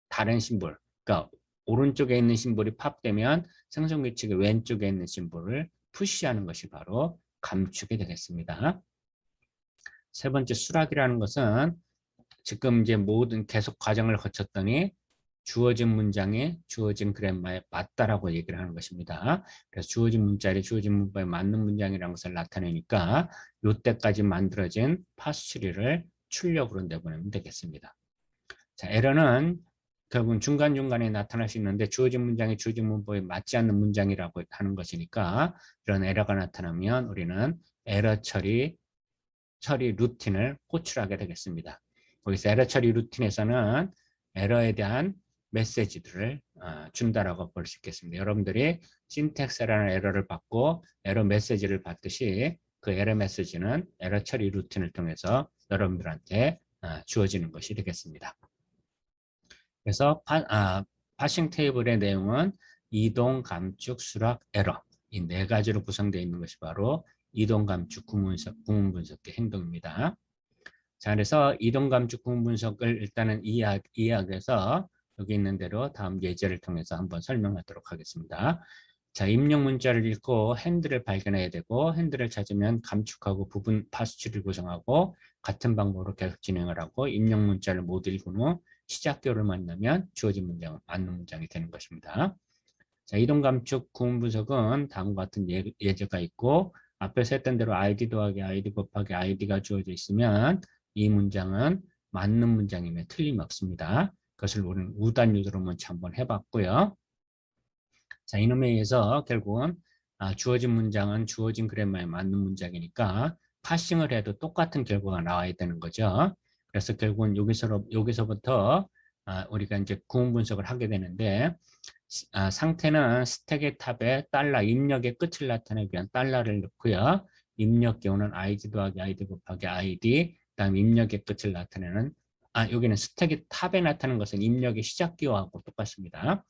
다른 심볼, 그러니까 오른쪽에 있는 심볼이 팝되면 생성 규칙의 왼쪽에 있는 심볼을 푸시하는 것이 바로 감축이 되겠습니다. 세 번째, 수락이라는 것은 지금 이제 모든 계속 과정을 거쳤더니 주어진 문장이 주어진 그래머에 맞다라고 얘기를 하는 것입니다. 그래서 주어진 문자리 주어진 문법에 맞는 문장이라는 것을 나타내니까 이때까지 만들어진 파스 추리를 출력으로 내보내면 되겠습니다. 자, 에러는 결국은 중간중간에 나타날 수 있는데 주어진 문장이 주어진 문법에 맞지 않는 문장이라고 하는 것이니까, 이런 에러가 나타나면 우리는 에러 처리 루틴을 호출하게 되겠습니다. 거기서 에러 처리 루틴에서는 에러에 대한 메시지들을 준다라고 볼 수 있겠습니다. 여러분들이 신텍스라는 에러를 받고 에러 메시지를 받듯이 그 에러 메시지는 에러 처리 루틴을 통해서 여러분들한테 주어지는 것이 되겠습니다. 그래서 파싱 테이블의 내용은 이동, 감축, 수락, 에러, 이 네 가지로 구성되어 있는 것이 바로 이동, 감축, 구문 분석의 행동입니다. 자, 그래서 이동, 감축, 구문 분석을 일단은 이해하기위해서 여기 있는 대로 다음 예제를 통해서 한번 설명하도록 하겠습니다. 자, 입력 문자를 읽고 핸들을 발견해야 되고, 핸들을 찾으면 감축하고 부분 파스치를 구성하고, 같은 방법으로 계속 진행을 하고, 입력 문자를 못 읽은 후 시작교를 만나면 주어진 문장은 맞는 문장이 되는 것입니다. 자, 이동 감축 구문 분석은 다음과 같은 예제가 있고, 앞에서 했던 대로 ID 더하기 ID 곱하기 ID가 주어져 있으면 이 문장은 맞는 문장임에 틀림없습니다. 그것을 우리는 우단 유도로 먼저 한번 해봤고요. 자, 이놈에 의해서 결국은 주어진 문장은 주어진 그래머에 맞는 문장이니까 파싱을 해도 똑같은 결과가 나와야 되는 거죠. 그래서 결국은 여기서부터 우리가 이제 구문 분석을 하게 되는데, 상태는 스택의 탑에 달러 입력의 끝을 나타내기 위한 달러를 넣고요. 입력 기호는 ID 더하기 ID 곱하기 ID, 그다음 입력의 끝을 나타내는 여기는 스택의 탑에 나타나는 것은 입력의 시작 기호하고 똑같습니다.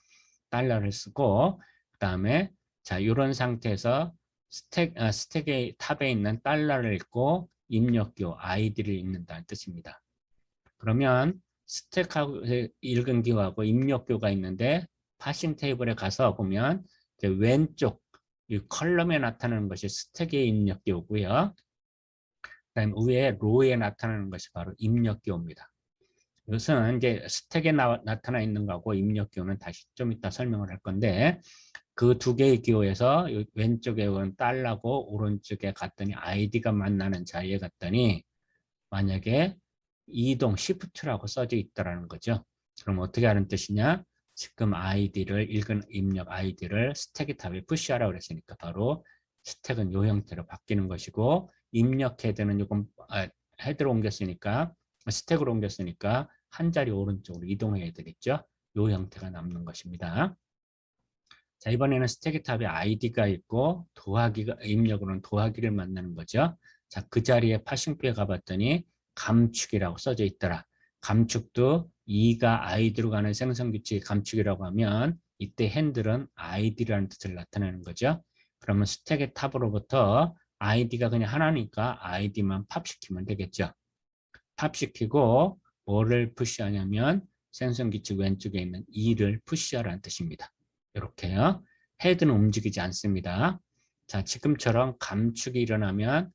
달러를 쓰고, 그 다음에 자, 이런 상태에서 스택의 탑에 있는 달러를 읽고 입력기호 ID를 읽는다는 뜻입니다. 그러면 스택하고 읽은 기호하고 입력기호가 있는데, 파싱 테이블에 가서 보면 왼쪽 이 컬럼에 나타나는 것이 스택의 입력기호고요. 그다음에 위에 로에 나타나는 것이 바로 입력기호입니다. 이것은 이제 스택에 나타나 있는 거하고 입력 기호는 다시 좀 이따 설명을 할 건데, 그 두 개의 기호에서 왼쪽에 온 달러고 오른쪽에 갔더니 ID가 만나는 자리에 갔더니 만약에 이동 시프트라고 써져 있다라는 거죠. 그럼 어떻게 하는 뜻이냐? 지금 ID를 읽은 입력 ID를 스택의 탑에 푸시하라고 그랬으니까 바로 스택은 이 형태로 바뀌는 것이고, 입력 헤드는 요금 헤드로 옮겼으니까 스택으로 옮겼으니까 한 자리 오른쪽으로 이동해야 되겠죠. 이 형태가 남는 것입니다. 자, 이번에는 스택의 탑에 ID가 있고 입력으로는 더하기를 만나는 거죠. 자, 그 자리에 파싱표에 가봤더니 감축이라고 써져 있더라. 감축도 2가 ID로 가는 생성규칙이 감축이라고 하면 이때 핸들은 ID라는 뜻을 나타내는 거죠. 그러면 스택의 탑으로부터 ID가 그냥 하나니까 ID만 팝시키면 되겠죠. 팝시키고 뭐를 푸시하냐면 생성규칙 왼쪽에 있는 2를 푸시하라는 뜻입니다. 이렇게요. 헤드는 움직이지 않습니다. 자, 지금처럼 감축이 일어날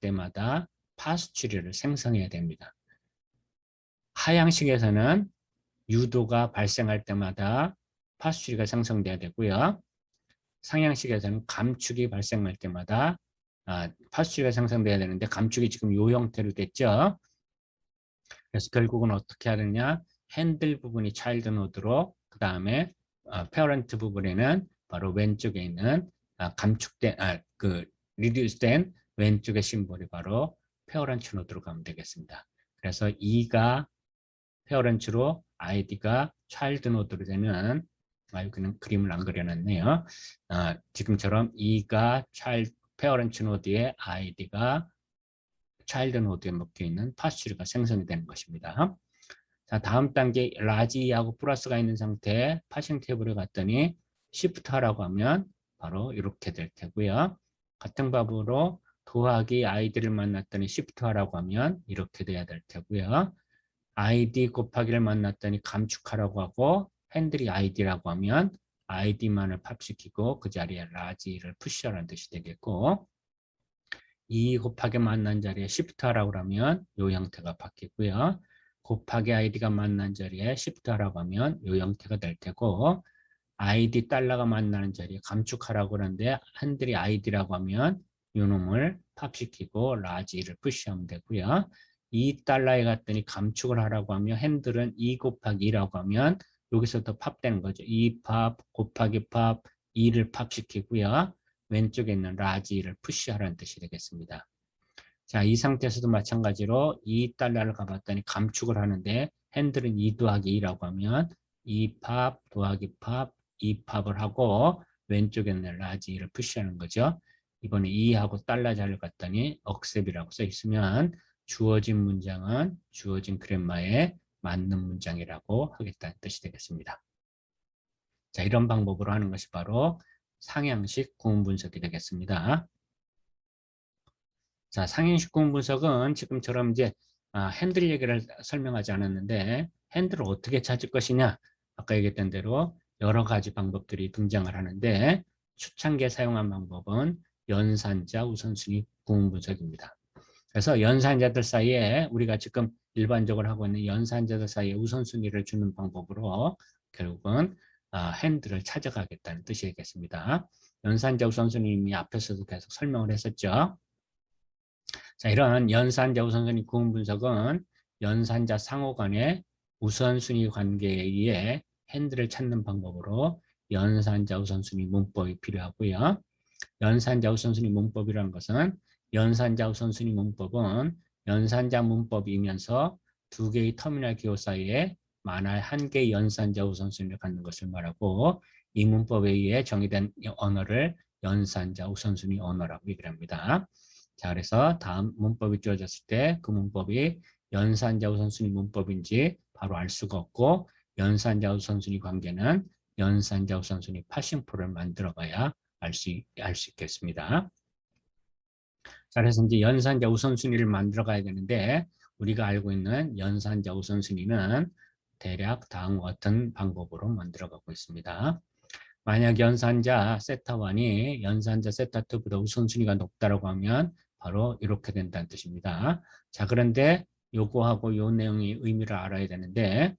때마다 파스 추리를 생성해야 됩니다. 하향식에서는 유도가 발생할 때마다 파스 추리가 생성돼야 되고요. 상향식에서는 감축이 발생할 때마다 파스 추리가 생성돼야 되는데, 감축이 지금 이 형태로 됐죠. 그래서 결국은 어떻게 하느냐? 핸들 부분이 차일드 노드로, 그 다음에 페어런트 부분에는 바로 왼쪽에 있는 감축된 리듀스된 왼쪽의 심볼이 바로 페어런트 노드로 가면 되겠습니다. 그래서 E가 페어런트로 아이디가 차일드 노드로 되는, 여기는 그림을 안 그려놨네요. 지금처럼 E가 페어런트 노드에 아이디가 차일드 노드에 묶여 있는 파스츄리가 생성이 되는 것입니다. 자, 다음 단계 라지 E하고 플러스가 있는 상태에 파싱 테이블에 갔더니 시프트 하라고 하면 바로 이렇게 될 테고요. 같은 방법으로 도하기 아이디를 만났더니 시프트 하라고 하면 이렇게 돼야 될 테고요. 아이디 곱하기를 만났더니 감축하라고 하고 핸들이 아이디라고 하면 아이디만을 팝시키고 그 자리에 라지를 푸시하라는 뜻이 되겠고, 2 곱하기 만난 자리에 시프트 하라고 하면 이 형태가 바뀌고요. 곱하기 아이디가 만난 자리에 시프트 하라고 하면 이 형태가 될 테고, 아이디 달러가 만나는 자리에 감축하라고 하는데 핸들이 아이디라고 하면 이 놈을 팝시키고 라지를 푸시하면 되고요. 2달러에 갔더니 감축을 하라고 하면 핸들은 2 곱하기 2라고 하면 여기서부터 팝되는 거죠. 2팝 곱하기 팝 2를 팝시키고요. 왼쪽에 있는 라지를 푸시하라는 뜻이 되겠습니다. 자, 이 상태에서도 마찬가지로 2달러를 가봤더니 감축을 하는데 핸들은 2 더하기 2라고 하면 2팝 더하기 팝 2팝을 하고 왼쪽에 있는 라지를 푸시하는 거죠. 이번에 2하고 달러 자리를 갔더니 억셉이라고 써 있으면 주어진 문장은 주어진 그래마에 맞는 문장이라고 하겠다는 뜻이 되겠습니다. 자, 이런 방법으로 하는 것이 바로 상향식 구문 분석이 되겠습니다. 자, 상향식 구문 분석은 지금처럼 이제 핸들 얘기를 설명하지 않았는데 핸들을 어떻게 찾을 것이냐, 아까 얘기했던 대로 여러 가지 방법들이 등장을 하는데 초창기에 사용한 방법은 연산자 우선순위 구문 분석입니다. 그래서 연산자들 사이에 우리가 지금 일반적으로 하고 있는 연산자들 사이에 우선순위를 주는 방법으로 결국은 핸들을 찾아가겠다는 뜻이겠습니다. 연산자 우선순위 이미 앞에서도 계속 설명을 했었죠. 자, 이런 연산자 우선순위 구분 분석은 연산자 상호 간의 우선순위 관계에 의해 핸들을 찾는 방법으로 연산자 우선순위 문법이 필요하고요. 연산자 우선순위 문법이라는 것은 연산자 우선순위 문법은 연산자 문법이면서 두 개의 터미널 기호 사이에 만할 한 개의 연산자 우선순위를 갖는 것을 말하고, 이 문법에 의해 정의된 언어를 연산자 우선순위 언어라고 얘기를 합니다. 자, 그래서 다음 문법이 주어졌을 때 그 문법이 연산자 우선순위 문법인지 바로 알 수가 없고, 연산자 우선순위 관계는 연산자 우선순위 파싱표를 만들어 봐야 알 수 있겠습니다. 자, 그래서 이제 연산자 우선순위를 만들어 가야 되는데 우리가 알고 있는 연산자 우선순위는 대략 다음과 같은 방법으로 만들어 가고 있습니다. 만약 연산자 세타1이 연산자 세타2보다 우선순위가 높다고 하면 바로 이렇게 된다는 뜻입니다. 자, 그런데 요거하고 요 내용의 의미를 알아야 되는데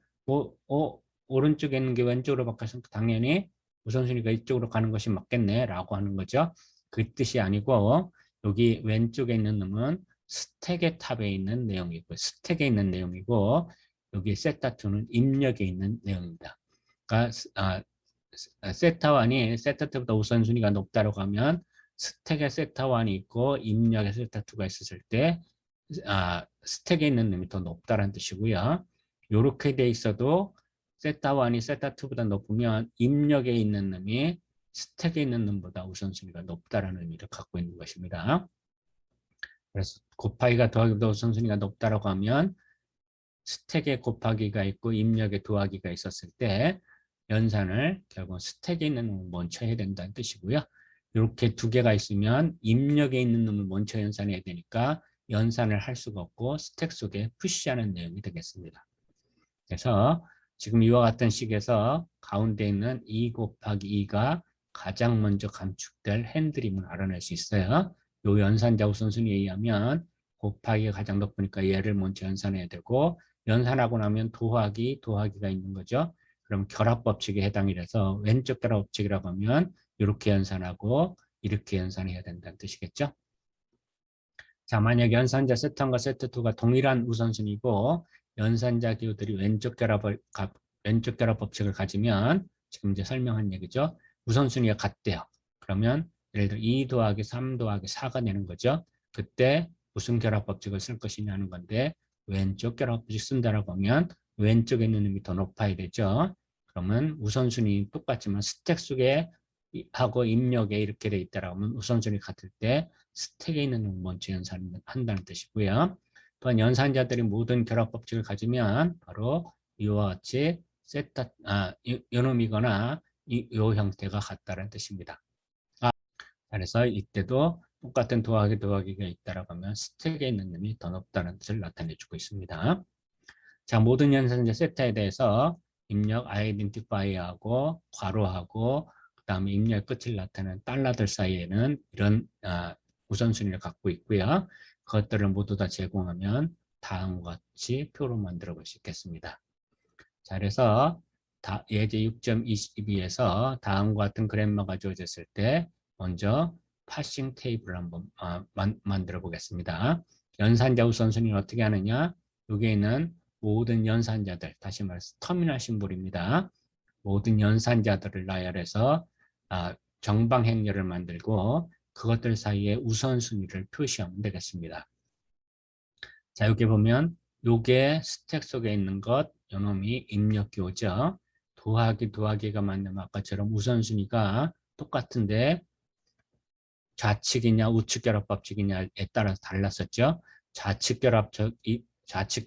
오른쪽에 있는 게 왼쪽으로 바뀌어서 당연히 우선순위가 이쪽으로 가는 것이 맞겠네 라고 하는 거죠. 그 뜻이 아니고 여기 왼쪽에 있는 놈은 스택의 탑에 있는 내용이고 스택에 있는 내용이고, 여기 세타2는 입력에 있는 내용입니다. 그러니까 세타1이 세타2보다 우선순위가 높다고 하면 스택에 세타1이 있고 입력에 세타2가 있었을 때 스택에 있는 놈이 더 높다는 뜻이고요. 이렇게 돼 있어도 세타1이 세타2보다 높으면 입력에 있는 놈이 스택에 있는 놈보다 우선순위가 높다는 의미를 갖고 있는 것입니다. 그래서 곱하기가 더하기보다 우선순위가 높다고 하면 스택에 곱하기가 있고 입력에 더하기가 있었을 때 연산을 결국 스택에 있는 놈을 먼저 해야 된다는 뜻이고요. 이렇게 두 개가 있으면 입력에 있는 놈을 먼저 연산해야 되니까 연산을 할 수가 없고 스택 속에 푸시하는 내용이 되겠습니다. 그래서 지금 이와 같은 식에서 가운데 있는 2 곱하기 2가 가장 먼저 감축될 핸들임을 알아낼 수 있어요. 이 연산자 우선순위에 의하면 곱하기가 가장 높으니까 얘를 먼저 연산해야 되고, 연산하고 나면 더하기가 있는 거죠. 그럼 결합법칙에 해당이 돼서 왼쪽 결합법칙이라고 하면 이렇게 연산하고 이렇게 연산해야 된다는 뜻이겠죠. 자, 만약 연산자 세트1과 세트2가 동일한 우선순위고 연산자 기호들이 왼쪽 결합 법칙을 가지면 지금 이제 설명한 얘기죠. 우선순위가 같대요. 그러면 예를 들어 2 더하기 3 더하기 4가 되는 거죠. 그때 무슨 결합 법칙을 쓸 것이냐는 건데 왼쪽 결합 법칙 쓴다라고 하면 왼쪽에 있는 놈이 더 높아야 되죠. 그러면 우선순위 똑같지만 스택 속에 하고 입력에 이렇게 돼 있다라고 하면 우선순위 같을 때 스택에 있는 놈 먼저 연산한다는 뜻이고요. 또한 연산자들이 모든 결합 법칙을 가지면 바로 이와 같이 요놈이거나 요 형태가 같다는 뜻입니다. 그래서 이때도 똑같은 더하기가 있다라고 하면 스택에 있는 놈이 더 높다는 뜻을 나타내주고 있습니다. 자, 모든 연산자 세타에 대해서 입력 아이덴티파이하고 괄호하고 그다음에 입력 끝을 나타내는 달러들 사이에는 이런 우선순위를 갖고 있고요. 그것들을 모두 다 제공하면 다음과 같이 표로 만들어 볼 수 있겠습니다. 자, 그래서 예제 6.22에서 다음과 같은 그래머가 주어졌을 때 먼저 파싱 테이블을 한번 만들어 보겠습니다. 연산자 우선순위는 어떻게 하느냐? 여기에 있는 모든 연산자들, 다시 말해서 터미널 심볼입니다. 모든 연산자들을 나열해서 정방 행렬을 만들고 그것들 사이에 우선순위를 표시하면 되겠습니다. 자, 여기 보면 요게 스택 속에 있는 것, 요놈이 입력기호죠. 더하기가 만나면 아까처럼 우선순위가 똑같은데 좌측이냐 우측 결합 법칙이냐에 따라서 달랐었죠. 좌측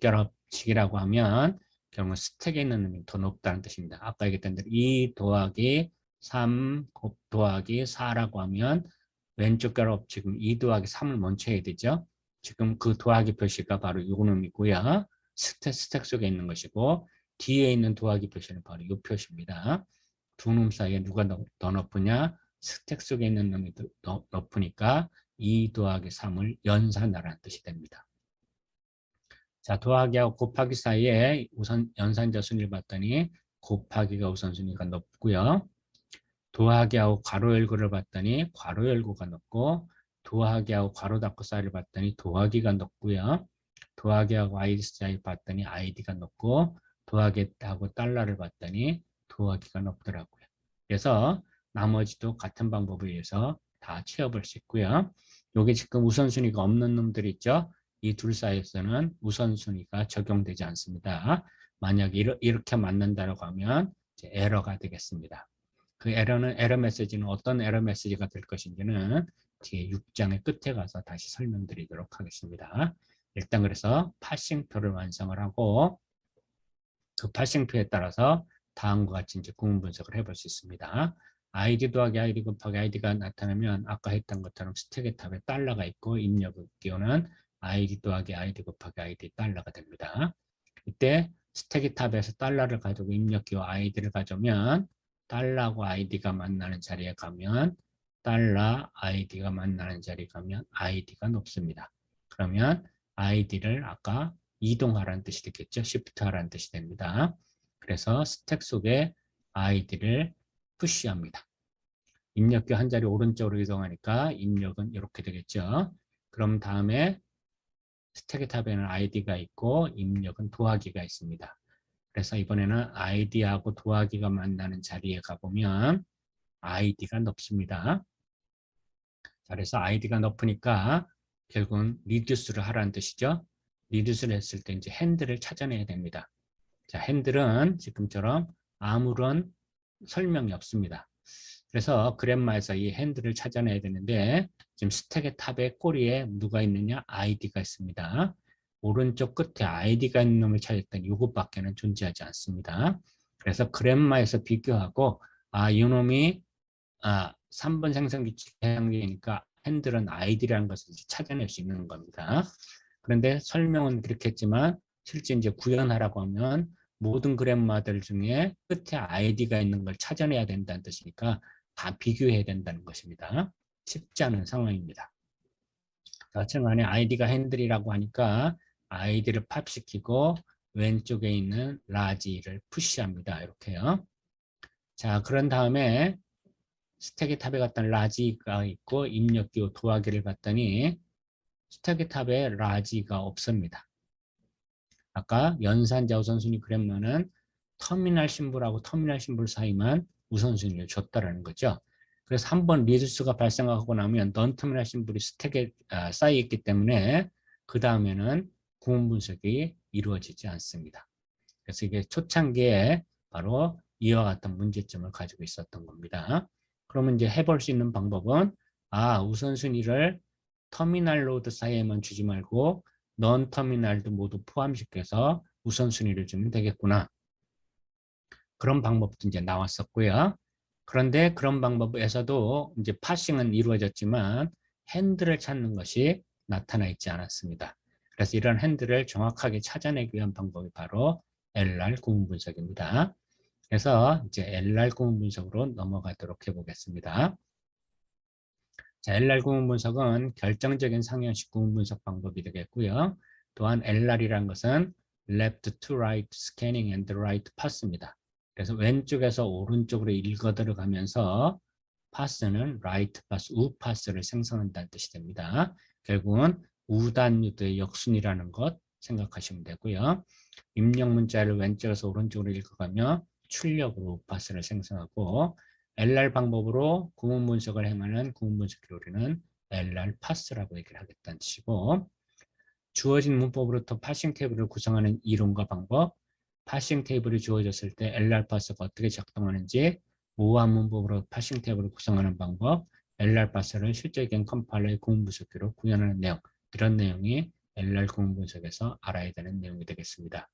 결합식이라고 하면 결국 스택에 있는 놈이 더 높다는 뜻입니다. 아까 얘기했던 대로 2 더하기 3 더하기 4라고 하면 왼쪽 결합 지금 2 더하기 3을 먼저 해야 되죠. 지금 그 더하기 표시가 바로 요 놈이고요. 스택 속에 있는 것이고 뒤에 있는 더하기 표시는 바로 이 표시입니다. 두 놈 사이에 누가 더 높으냐? 스택 속에 있는 놈이 더 높으니까 2 더하기 3을 연산하라는 뜻이 됩니다. 자, 더하기하고 곱하기 사이에 우선 연산자 순위를 봤더니 곱하기가 우선순위가 높고요. 더하기하고 괄호 열고를 봤더니 괄호 열고가 높고 더하기하고 괄호 닫고 사이를 봤더니 더하기가 높고요. 더하기하고 아이디 사이 봤더니 아이디가 높고 더하기하고 달러를 봤더니 더하기가 높더라고요. 그래서 나머지도 같은 방법에 의해서 다 채워볼 수 있고요. 여기 지금 우선순위가 없는 놈들 있죠. 이 둘 사이에서는 우선순위가 적용되지 않습니다. 만약에 이렇게 맞는다고 하면 이제 에러가 되겠습니다. 그 에러 메시지는 어떤 에러 메시지가 될 것인지는 뒤에 6장의 끝에 가서 다시 설명드리도록 하겠습니다. 일단 그래서 파싱표를 완성을 하고 그 파싱표에 따라서 다음과 같이 이제 구문 분석을 해볼 수 있습니다. 아이디 더하기 아이디 곱하기 아이디가 나타나면 아까 했던 것처럼 스택의 탑에 달러가 있고 입력 기호는 아이디 더하기 아이디 곱하기 아이디 달러가 됩니다. 이때 스택의 탑에서 달러를 가지고 입력 기호 아이디를 가져오면 달러하고 아이디가 만나는 자리에 가면 달러 아이디가 만나는 자리에 가면 아이디가 높습니다. 그러면 아이디를 아까 이동하라는 뜻이 되겠죠. 시프트하라는 뜻이 됩니다. 그래서 스택 속에 아이디를 푸시합니다. 입력기 한 자리 오른쪽으로 이동하니까 입력은 이렇게 되겠죠. 그럼 다음에 스택의 탑에는 아이디가 있고 입력은 더하기가 있습니다. 그래서 이번에는 아이디하고 더하기가 만나는 자리에 가보면 아이디가 높습니다. 자, 그래서 아이디가 높으니까 결국은 리듀스를 하라는 뜻이죠. 리듀스를 했을 때 이제 핸들을 찾아내야 됩니다. 자, 핸들은 지금처럼 아무런 설명이 없습니다. 그래서 그램마에서 이 핸들을 찾아내야 되는데 지금 스택의 탑의 꼬리에 누가 있느냐? 아이디가 있습니다. 오른쪽 끝에 아이디가 있는 놈을 찾았더니 이것밖에는 존재하지 않습니다. 그래서 그램마에서 비교하고 이 놈이 3번 생성규칙 해당되니까 핸들은 아이디라는 것을 찾아낼 수 있는 겁니다. 그런데 설명은 그렇게 했지만 실제 이제 구현하라고 하면 모든 그램마들 중에 끝에 아이디가 있는 걸 찾아내야 된다는 뜻이니까 다 비교해야 된다는 것입니다. 쉽지 않은 상황입니다. 어쨌든 아이디가 핸들이라고 하니까 아이디를 팝시키고 왼쪽에 있는 라지를 푸시합니다. 이렇게요. 자, 그런 다음에 스택의 탑에 갔던 라지가 있고 입력기호 더하기를 봤더니 스택의 탑에 라지가 없습니다. 아까 연산자 우선순위 그램마는 터미널 심볼하고 터미널 심볼 사이만 우선순위를 줬다라는 거죠. 그래서 한번 리두스가 발생하고 나면 넌 터미널 심볼이 스택에 쌓여 있기 때문에 그 다음에는 구문 분석이 이루어지지 않습니다. 그래서 이게 초창기에 바로 이와 같은 문제점을 가지고 있었던 겁니다. 그러면 이제 해볼 수 있는 방법은 우선순위를 터미널 로드 사이에만 주지 말고 넌 터미널도 모두 포함시켜서 우선순위를 주면 되겠구나. 그런 방법도 이제 나왔었고요. 그런데 그런 방법에서도 이제 파싱은 이루어졌지만 핸들을 찾는 것이 나타나 있지 않았습니다. 그래서 이런 핸들을 정확하게 찾아내기 위한 방법이 바로 LR 구문 분석입니다. 그래서 이제 LR 구문 분석으로 넘어가도록 해보겠습니다. 자, LR 구문 분석은 결정적인 상형식 구문 분석 방법이 되겠고요. 또한 LR이란 것은 left to right scanning and right pass입니다. 그래서 왼쪽에서 오른쪽으로 읽어 들어가면서 pass는 right pass, 우 pass를 생성한다는 뜻이 됩니다. 결국은 우단유도의 역순이라는 것 생각하시면 되고요. 입력 문자를 왼쪽에서 오른쪽으로 읽어가며 출력으로 우 pass를 생성하고 LR 방법으로 구문 분석을 행하는 구문 분석기를 우리는 LR 파스라고 얘기를 하겠다는 뜻이고, 주어진 문법으로부터 파싱 테이블을 구성하는 이론과 방법, 파싱 테이블이 주어졌을 때 LR 파스가 어떻게 작동하는지, 모호한 문법으로 파싱 테이블을 구성하는 방법, LR 파스를 실제적인 컴파일러의 구문 분석기로 구현하는 내용, 이런 내용이 LR 구문 분석에서 알아야 되는 내용이 되겠습니다.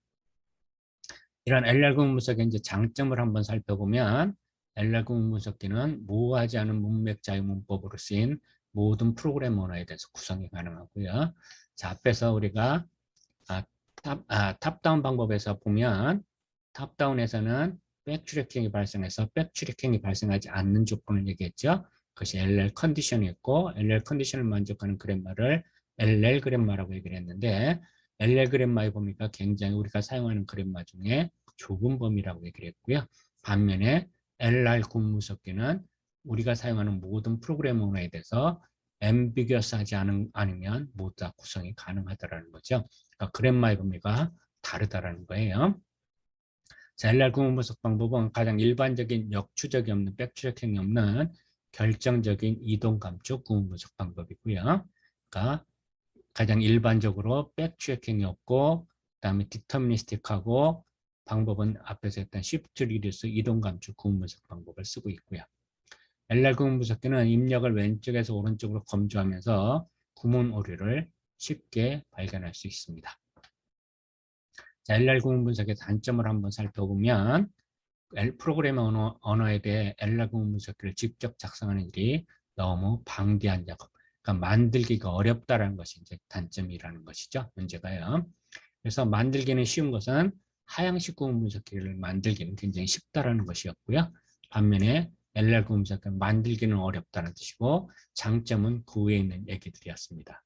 이런 LR 구문 분석의 이제 장점을 한번 살펴보면 LR 구문 분석기는 모호하지 않은 문맥 자유 문법으로 쓰인 모든 프로그램 언어에 대해서 구성이 가능하고요. 자, 앞에서 우리가 탑다운 방법에서 보면 탑다운에서는 백트래킹이 발생해서 백트래킹이 발생하지 않는 조건을 얘기했죠. 그것이 LL 컨디션이었고 LL 컨디션을 만족하는 그램마를 LL 그램마라고 얘기를 했는데 LL 그램마에 보니까 굉장히 우리가 사용하는 그램마 중에 좁은 범위라고 얘기를 했고요. 반면에 LR 구문분석기는 우리가 사용하는 모든 프로그램 언어에 대해서 앰비겨스하지 않으면 모두 다 구성이 가능하다는 거죠. 그러니까 그램마의 범위가 다르다라는 거예요. 자, LR 구문 분석 방법은 가장 일반적인 역추적이 없는 백트래킹이 없는 결정적인 이동 감축 구문 분석 방법이고요. 그러니까 가장 일반적으로 백트래킹이 없고 그다음에 디터미니스틱하고 방법은 앞에서 했던 시프트 리듀스 이동 감축 구문 분석 방법을 쓰고 있고요. LR 구문 분석기는 입력을 왼쪽에서 오른쪽으로 검조하면서 구문 오류를 쉽게 발견할 수 있습니다. 자, LR 구문 분석의 단점을 한번 살펴보면 프로그래머 언어에 대해 LR 구문 분석기를 직접 작성하는 일이 너무 방대한 작업, 그러니까 만들기가 어렵다는 것이 이제 단점이라는 것이죠. 문제가요. 그래서 만들기는 쉬운 것은 하향식 구문 분석기를 만들기는 굉장히 쉽다라는 것이었고요. 반면에 LR 구문 분석기를 만들기는 어렵다는 뜻이고 장점은 그 위에 있는 얘기들이었습니다.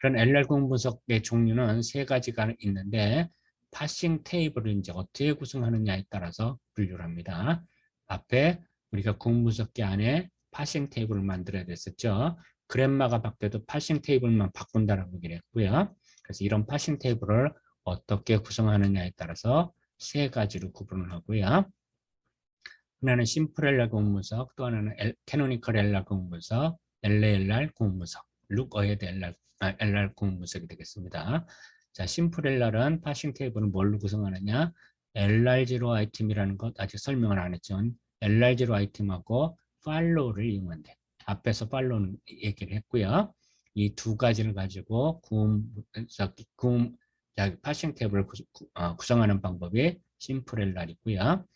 그런 LR 구문 분석의 종류는 세 가지가 있는데 파싱 테이블을 이제 어떻게 구성하느냐에 따라서 분류를 합니다. 앞에 우리가 구문 분석기 안에 파싱 테이블을 만들어야 됐었죠. 그램마가 바뀌어도 파싱 테이블만 바꾼다라고 얘기를 했고요. 그래서 이런 파싱 테이블을 어떻게 구성하느냐에 따라서 세 가지로 구분을 하고요. 하나는 심플 LR 구문 분석, 또 하나는 캐노니컬 LR 구문 분석, LALR 구문 분석, 룩 어헤드 LR 구문 분석이 되겠습니다. 자, 심플 LR은 파싱 테이블은 뭘로 구성하느냐? LR0 아이템이라는 것 아직 설명을 안 했죠. LR0 아이템하고 팔로우를 이용한대. 앞에서 팔로우는 얘기를 했고요. 이 두 가지를 가지고 파싱 테이블을 구성하는 방법이 심플 LR이고요.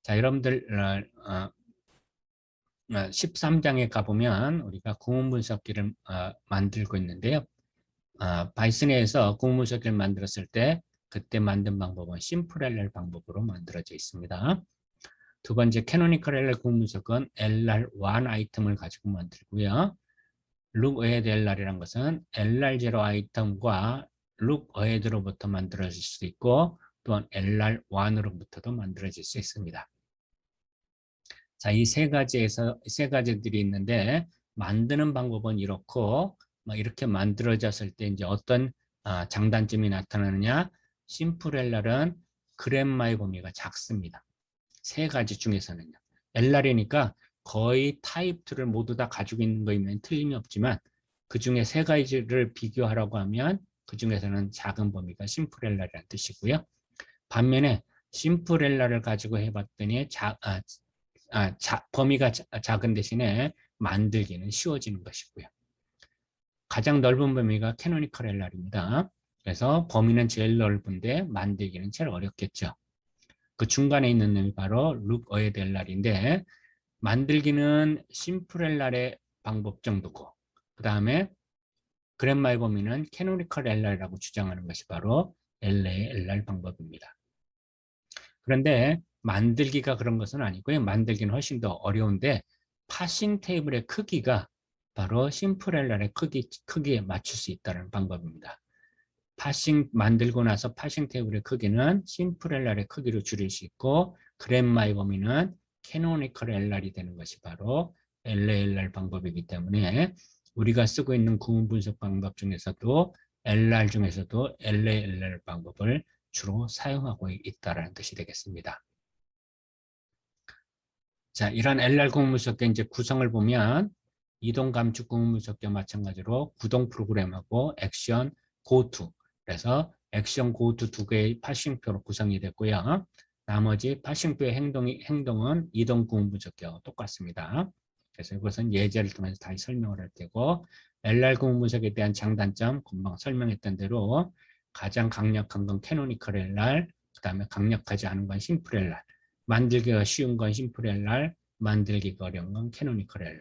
자, 여러분들 13장에 가보면 우리가 구문 분석기를 만들고 있는데요. 바이슨에서 구문 분석기를 만들었을 때 그때 만든 방법은 심플 LR 방법으로 만들어져 있습니다. 두 번째 캐노니컬 LR 구문 분석은 LR1 아이템을 가지고 만들고요. 룩 어헤드 LR이라는 것은 LR0 아이템과 룩 어헤드로부터 만들어질 수 있고 또한 LR1으로부터도 만들어질 수 있습니다. 자, 이 세 가지들이 있는데 만드는 방법은 이렇고 이렇게 만들어졌을 때 이제 어떤 장단점이 나타나느냐? 심플 LR은 그램마의 범위가 작습니다. 세 가지 중에서는요. LR이니까 거의 타입 2를 모두 다 가지고 있는 거이면 틀림이 없지만 그 중에 세 가지를 비교하라고 하면 그 중에서는 작은 범위가 심플 LR이라는 뜻이고요. 반면에 심플 LR을 가지고 해봤더니 범위가 작은 대신에 만들기는 쉬워지는 것이고요. 가장 넓은 범위가 캐노니컬 LR입니다. 그래서 범위는 제일 넓은데 만들기는 제일 어렵겠죠. 그 중간에 있는 놈이 바로 룩 어헤드 LR인데 만들기는 심플 LR의 방법 정도고 그 다음에 그랜마의 범위는 캐노니컬 LR이라고 주장하는 것이 바로 LA의 LR 방법입니다. 그런데 만들기가 그런 것은 아니고요. 만들기는 훨씬 더 어려운데 파싱 테이블의 크기가 바로 심플 LR의 크기에 맞출 수 있다는 방법입니다. 만들고 나서 파싱 테이블의 크기는 심플 LR의 크기로 줄일 수 있고 그랜마의 범위는 캐노니컬 LR이 되는 것이 바로 LALR 방법이기 때문에 우리가 쓰고 있는 구문 분석 방법 중에서도 LR 중에서도 LALR 방법을 주로 사용하고 있다는 뜻이 되겠습니다. 자, 이런 LR 구문 분석의 이제 구성을 보면 이동 감축 구문 분석과 마찬가지로 구동 프로그램하고 액션 고투 그래서 액션 고투 두 개의 파싱표로 구성이 됐고요. 나머지 파싱표의 행동은 이동 구문 분석과 똑같습니다. 그래서 이것은 예제를 통해서 다시 설명을 할 테고 LR 구문 분석에 대한 장단점 금방 설명했던 대로 가장 강력한 건 캐노니컬 LR, 그 다음에 강력하지 않은 건 심플 LR, 만들기가 쉬운 건 심플 LR, 만들기가 어려운 건 캐노니컬 LR.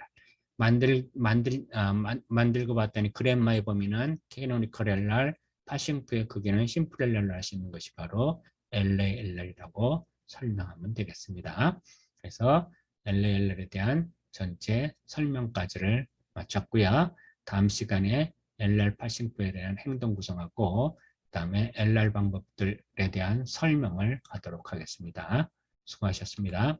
만들고 봤더니 그랜마의 범위는 캐노니컬 LR, 파싱표의 크기는 심플 LR로 할 수 있는 것이 바로 LALR이라고 설명하면 되겠습니다. 그래서 LALR에 대한 전체 설명까지를 마쳤고요. 다음 시간에 LR 파싱표에 대한 행동 구성하고 그다음에 LR 방법들에 대한 설명을 하도록 하겠습니다. 수고하셨습니다.